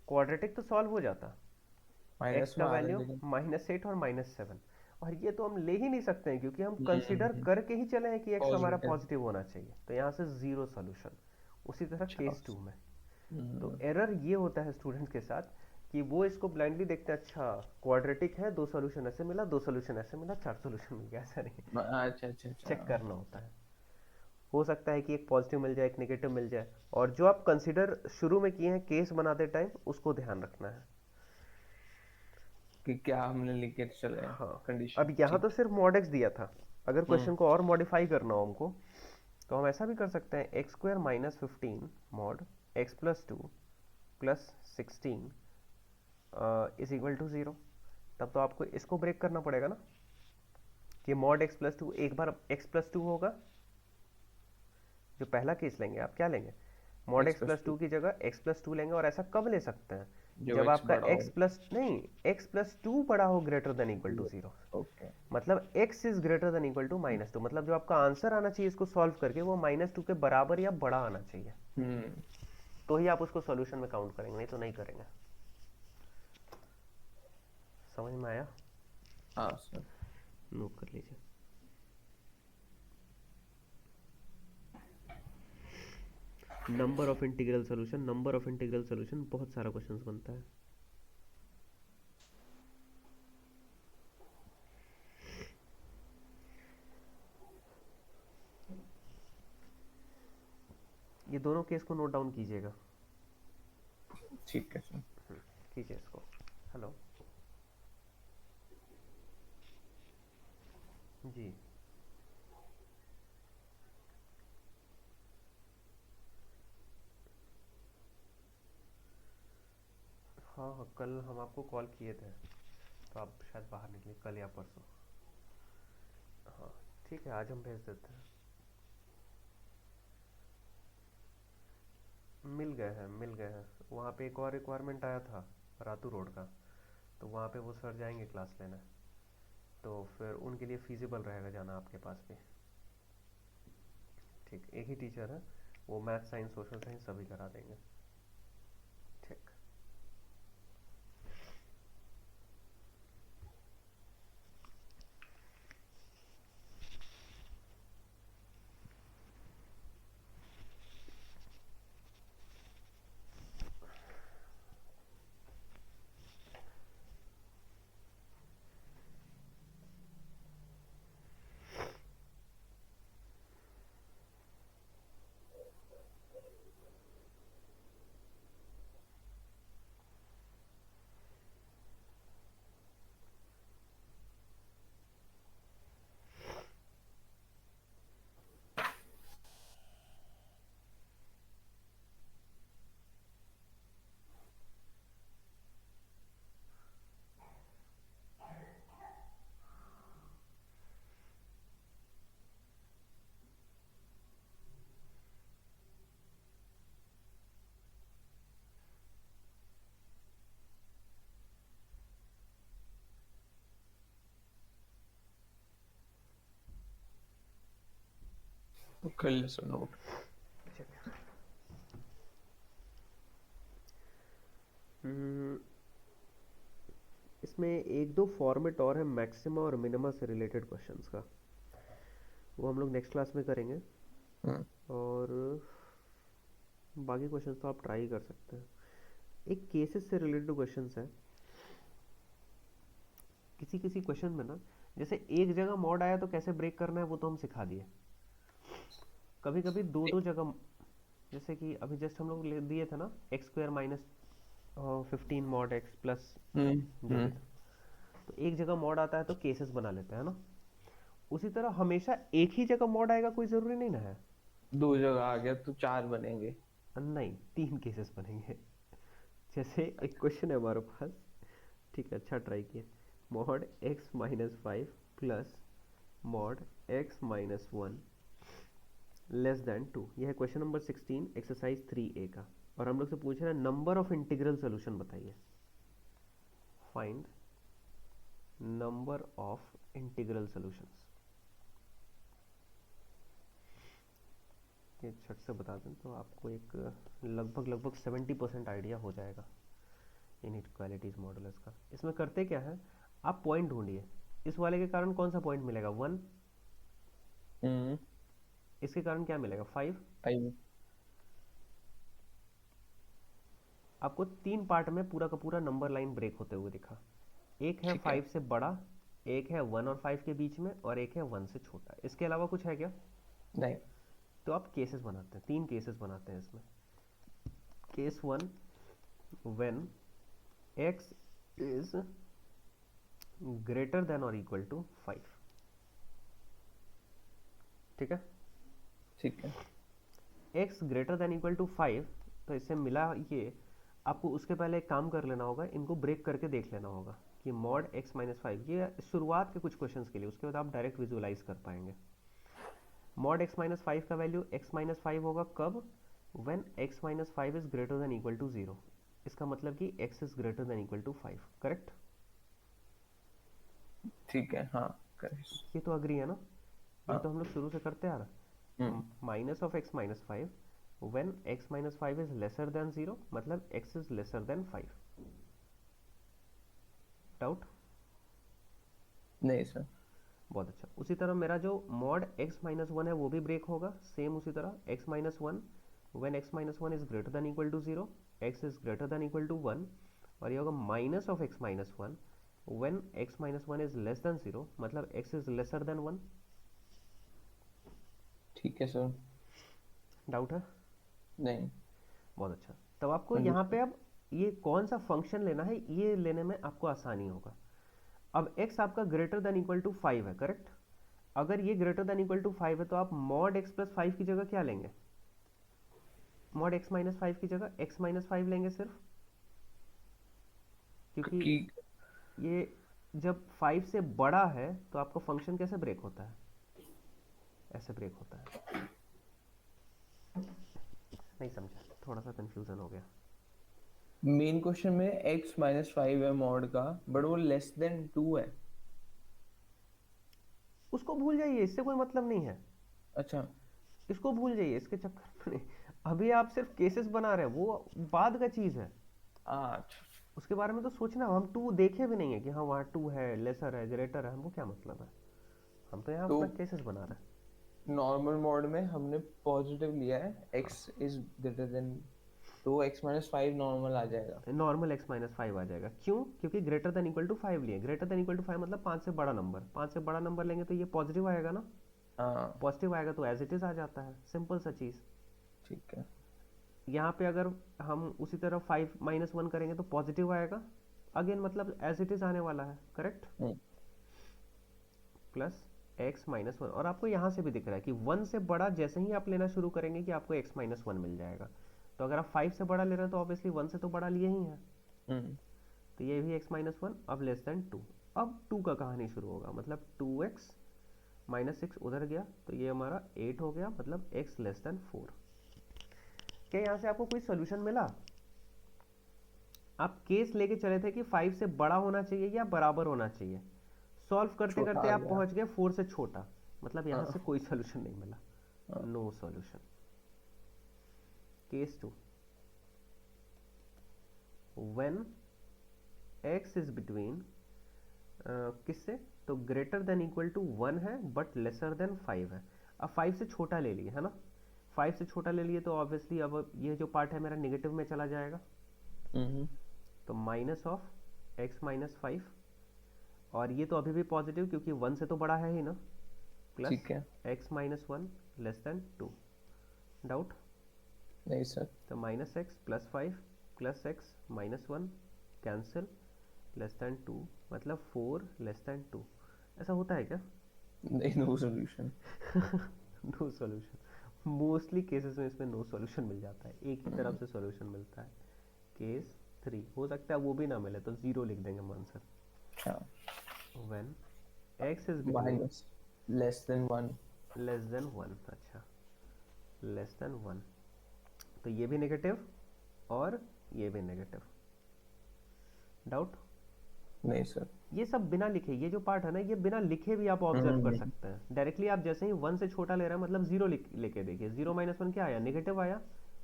क्वाड्रेटिक तो सॉल्व हो जाता, एक्स माइनस का में आ रहे हैं वैल्यू लेकिन। माइनस एट और माइनस 7, और ये तो हम ले ही नहीं सकते हैं क्योंकि हम कंसिडर करके ही चले हैं कि एक्स हमारा पॉजिटिव। पॉजिटिव होना चाहिए, तो यहाँ से ज़ीरो सॉल्यूशन। उसी तरह अच्छा। केस टू में, तो हम्म। एरर ये होता है स्टूडेंट के साथ कि वो इसको ब्लाइंडली देखते हैं, अच्छा क्वाड्रेटिक है, 2 सॉल्यूशन ऐसे मिला, 2 सॉल्यूशन ऐसे मिला, 4 सॉल्यूशन मिल गया, ऐसा नहीं, अच्छा अच्छा चेक अच्छा। करना होता है। हो सकता है कि एक पॉजिटिव मिल जाए, एक नेगेटिव मिल जाए, और जो आप कंसिडर शुरू में किए हैं केस बनाते टाइम उसको ध्यान रखना है। कि क्या हमने लेके चले हैं हाँ, अब कंडीशन, यहाँ तो ठीक। सिर्फ मॉड एक्स दिया था, अगर हम्म। क्वेश्चन को और मॉडिफाई करना हो हमको तो हम ऐसा भी कर सकते हैं, x square minus 15 mod x plus 2 plus 16 is equal to zero. तब तो आपको इसको ब्रेक करना पड़ेगा ना, कि मॉड एक्स प्लस टू, एक बार एक्स प्लस टू होगा, जो पहला केस लेंगे आप क्या लेंगे, mod x x plus plus two two की जगह एक्स प्लस टू लेंगे, और ऐसा कब ले सकते हैं, जब जब एक्स आपका बड़ा एक्स हो। प्लस नहीं, एक्स प्लस टू बड़ा हो greater than equal to zero, okay. मतलब x is greater than equal to minus two, मतलब जो आपका आंसर आना चाहिए इसको सॉल्व करके वो माइनस टू के बराबर या बड़ा आना चाहिए, हम्म। तो ही आप उसको सॉल्यूशन में काउंट करेंगे, नहीं तो नहीं करेंगे। समझ में आया, हाँ सर। नोट कर लीजिए। Number of integral solution, number of integral solution, बहुत सारा क्वेश्चंस बनता है। ये दोनों केस को नोट डाउन कीजिएगा, ठीक है सर। कीजिए इसको। हेलो जी, हाँ हाँ, कल हम आपको कॉल किए थे तो आप शायद बाहर निकले, कल या परसों। हाँ ठीक है, आज हम भेज देते हैं। मिल गए हैं, वहाँ पे एक और रिक्वायरमेंट आया था रातू रोड का, तो वहाँ पे वो सर जाएंगे क्लास लेने, तो फिर उनके लिए फिजिबल रहेगा जाना आपके पास भी। ठीक ठीक, एक ही टीचर है, वो मैथ साइंस सोशल साइंस सभी करा देंगे। ठीक, तो कर ले सर नोट। इसमें एक दो फॉर्मेट और है मैक्सिमा और मिनिमा से रिलेटेड क्वेश्चंस का, वो हम लोग नेक्स्ट क्लास में करेंगे। और बाकी क्वेश्चंस तो आप ट्राई कर सकते हैं। एक केसेस से रिलेटेड क्वेश्चंस है, किसी किसी क्वेश्चन में ना, जैसे एक जगह मॉड आया तो कैसे ब्रेक करना है वो तो हम सिखा दिए। कभी कभी दो दो जगह, जैसे कि अभी जस्ट हम लोग ले दिए थे ना, x square minus 15 mod x plus जो भी था, तो एक जगह मॉड आता है तो केसेस बना लेते हैं ना। उसी तरह हमेशा एक ही जगह मॉड आएगा कोई जरूरी नहीं ना है। दो जगह आ गया तो चार बनेंगे। नहीं, 3 केसेस बनेंगे। जैसे एक क्वेश्चन है हमारे पास, ठीक है, अच्छा ट्राई किया, mod x minus 5 plus mod x minus 1 less than 2। यह है क्वेश्चन नंबर 16 एक्सरसाइज 3A का, और हम लोग से पूछ रहे हैं नंबर ऑफ इंटीग्रल सोल्यूशन बताइए। Find number of integral solutions. ये झट से बता दें तो आपको एक लगभग 70% आइडिया हो जाएगा इनइक्वालिटीज मॉडुलस का। इसमें करते क्या है, आप पॉइंट ढूंढिए। इस वाले के कारण कौन सा पॉइंट मिलेगा, 1। इसके कारण क्या मिलेगा, 5। आपको 3 पार्ट में पूरा का पूरा नंबर लाइन ब्रेक होते हुए दिखा। एक है 5 से बड़ा, एक है 1 और 5 के बीच में, और एक है 1 से छोटा। इसके अलावा कुछ है क्या? नहीं। तो आप केसेस बनाते हैं, 3 केसेस बनाते हैं इसमें। Case 1, when x is greater than और इक्वल टू 5। ठीक है, ठीक है। x greater than equal to 5, तो इससे मिला ये। आपको उसके पहले एक काम कर लेना होगा, इनको ब्रेक करके देख लेना होगा कि मॉड x माइनस 5, ये शुरुआत के कुछ क्वेश्चंस के लिए, उसके बाद आप डायरेक्ट विजुअलाइज कर पाएंगे। मॉड x माइनस 5 का वैल्यू x माइनस 5 होगा कब, when x minus 5 is greater than equal to 0। इसका मतलब कि x is greater than equal to 5। Correct? ठीक है, हाँ करेक्ट। ये तो अग्री है ना? हाँ। ये तो हम लोग शुरू से करते आ रहे। Minus of x minus 5 when x minus 5 is lesser than 0, मतलब x is lesser than 5। Doubt? नहीं सर। बहुत अच्छा। उसी तरह मेरा जो मॉड x माइनस 1 है वो भी ब्रेक होगा, सेम उसी तरह x minus 1 when x minus 1 is greater than equal to 0, x is greater than equal to 1। और ये होगा minus of x minus 1 when x minus 1 is less than 0, मतलब x इज लेसर देन 1। ठीक है सर। डाउट है? नहीं। बहुत अच्छा। तब आपको यहाँ पे अब ये कौन सा फंक्शन लेना है, ये लेने में आपको आसानी होगा। अब x आपका ग्रेटर देन इक्वल टू 5 है, करेक्ट? अगर ये ग्रेटर देन इक्वल टू 5 है तो आप मॉड x प्लस 5 की जगह क्या लेंगे? मॉड x माइनस 5 की जगह x माइनस 5 लेंगे सिर्फ, क्योंकि ये जब 5 से बड़ा है तो आपका फंक्शन कैसे ब्रेक होता है, ऐसे ब्रेक होता है। नहीं समझा, थोड़ा सा कंफ्यूजन हो गया। मेन क्वेश्चन में x माइनस 5 है मॉड का, बट वो लेस देन 2 है। उसको भूल जाइए, इससे कोई मतलब नहीं है। अच्छा। इसको भूल जाइए, इसके चक्कर में नहीं। अभी आप सिर्फ केसेस बना रहे हैं, वो बाद का चीज़ है। अच्छा, उसके बारे में तो सोचना, हम टू देखे भी नहीं है कि हाँ वहाँ टू है, लेसर है, ग्रेटर है, हमको क्या मतलब है। हम तो यहाँ तो अपना केसेस बना रहे नॉर्मल मोड में हमने पॉजिटिव लिया है, हैं। x इज ग्रेटर देन, तो x माइनस 5 नॉर्मल आ जाएगा। नॉर्मल x माइनस फाइव आ जाएगा, क्यों? क्योंकि greater than equal to five लिए। Greater than equal to five मतलब 5 से बड़ा नंबर, 5 से बड़ा नंबर लेंगे तो ये पॉजिटिव आएगा ना। हाँ पॉजिटिव आएगा तो एज इट इज आ जाता है, सिंपल सा चीज़। ठीक है। यहाँ पे अगर हम उसी तरह 5 - 1 करेंगे तो पॉजिटिव आएगा, अगेन मतलब एज इट इज आने वाला है, करेक्ट। हम्म, प्लस x - 1, और आपको यहाँ से भी दिख रहा है कि 1 से बड़ा जैसे ही आप लेना शुरू करेंगे कि आपको x - 1 मिल जाएगा। तो अगर आप 5 से बड़ा ले रहे हैं तो ऑब्वियसली 1 से तो बड़ा लिए ही है, हम्म, तो ये भी x - 1 अब लेस देन 2। अब 2 का कहानी शुरू होगा, मतलब 2x -6 उधर गया तो ये हमारा 8 हो गया, मतलब x लेस देन 4। क्या यहाँ से आपको कोई सोल्यूशन मिला? आप केस लेके चले थे कि 5 से बड़ा होना चाहिए या बराबर होना चाहिए, सॉल्व करते छोटा करते आ आप गया। पहुंच गए 4 से छोटा, मतलब यहाँ से हाँ कोई सोल्यूशन नहीं मिला, हाँ, no solution. Case 2, when x is between किससे, तो ग्रेटर देन इक्वल टू 1 है बट लेसर देन 5 है। अब 5 से छोटा ले लिए है ना, 5 से छोटा ले लिए तो ऑब्वियसली अब ये जो पार्ट है मेरा नेगेटिव में चला जाएगा, हम्म, तो माइनस ऑफ x - 5, और ये तो अभी भी पॉजिटिव क्योंकि 1 से तो बड़ा है ही ना, प्लस ठीक है। x - 1 less than 2। डाउट? नहीं सर। तो -x + 5 plus x - 1 cancel, less than 2, मतलब 4 लेस देन 2। ऐसा होता है क्या? नहीं, no solution. No solution. Mostly cases में इसमें नो सॉल्यूशन मिल जाता है, एक ही तरफ से सॉल्यूशन मिलता है। केस 3 हो सकता है वो भी ना मिले तो 0 लिख देंगे हम आंसर। हाँ, when x is between minus less than 1। Less than 1, अच्छा लेस देन 1, तो ये भी नेगेटिव और ये भी नेगेटिव। डाउट? नहीं सर। ये सब बिना लिखे, ये जो पार्ट है ना ये बिना लिखे भी आप ऑब्जर्व कर हम्म, सकते हैं। डायरेक्टली आप जैसे ही 1 से छोटा ले रहे हैं मतलब 0 लेके देखिए, 0 - 1 क्या आया, नेगेटिव आया,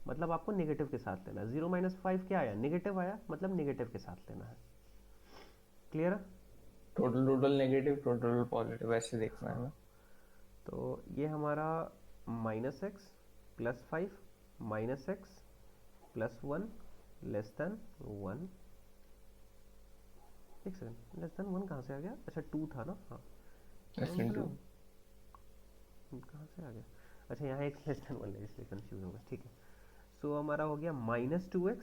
मतलब आपको नेगेटिव के साथ लेना है। 0 - 5 क्या आया, नेगेटिव आया, मतलब नेगेटिव के साथ लेना है। क्लियर है? Total total negative, total positive, ऐसे देखना है हाँ, ना। तो ये हमारा -x + 5 -x + 1 लेस देन 1। एक सेकंड, लेस देन 1 कहाँ से आ गया? अच्छा 2 था ना, हाँ। Less then 2। मतलब कहाँ से आ गया? अच्छा यहाँ एक लेस देन 1 है इसलिए कंफ्यूज होगा, ठीक है। सो हमारा हो गया -2x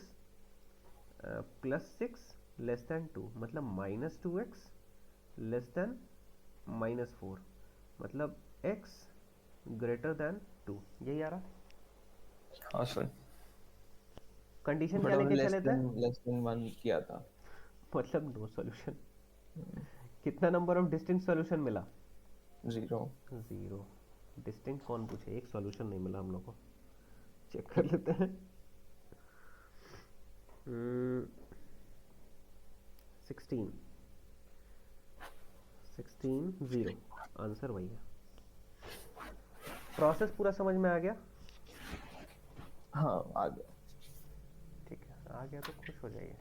+ 6 लेस देन 2, मतलब -2x लेस देन -4, मतलब x ग्रेटर देन 2, यही आ रहा। हाँ सर, कंडीशन बट क्या हमने लेके चले थे? लेस देन 1 किया था। मतलब नो सॉल्यूशन। कितना नंबर ऑफ डिस्टिंक्ट सॉल्यूशन मिला? 0। 0। डिस्टिंक्ट कौन पूछे, एक सॉल्यूशन नहीं मिला हम लोग को। चेक कर लेते हैं। 16 0, आंसर वही है। प्रोसेस पूरा समझ में आ गया? हाँ आ गया। ठीक है, आ गया तो खुश हो जाइए,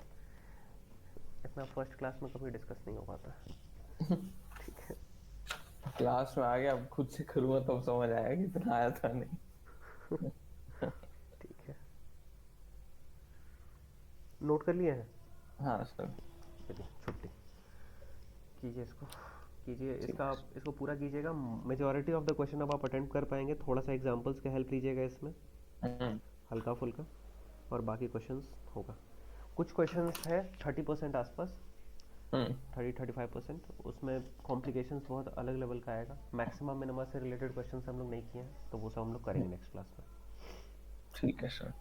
इतना फर्स्ट क्लास में कभी डिस्कस नहीं हो पाता। ठीक है, क्लास में आ गया, अब खुद से करूँगा तब समझ आएगा कि इतना आया था नहीं। ठीक है, नोट कर लिए हैं? हाँ सर। चलिए छुट्टी कीजिए इसको, कीजिए ठीक इसका, है। आप इसको पूरा कीजिएगा। मेजॉरिटी ऑफ द क्वेश्चन अब आप अटेम्प्ट कर पाएंगे, थोड़ा सा एग्जांपल्स का हेल्प लीजिएगा इसमें, हम्म, हल्का फुल्का, और बाकी क्वेश्चंस होगा। कुछ क्वेश्चंस है 30% आसपास, हम्म, 30-35%, उसमें कॉम्प्लिकेशंस बहुत अलग लेवल का आएगा। मैक्सिमम मिनिमा से रिलेटेड क्वेश्चंस हम लोग नहीं किए हैं, तो वो सब हम लोग करेंगे नेक्स्ट क्लास में। ठीक है सर।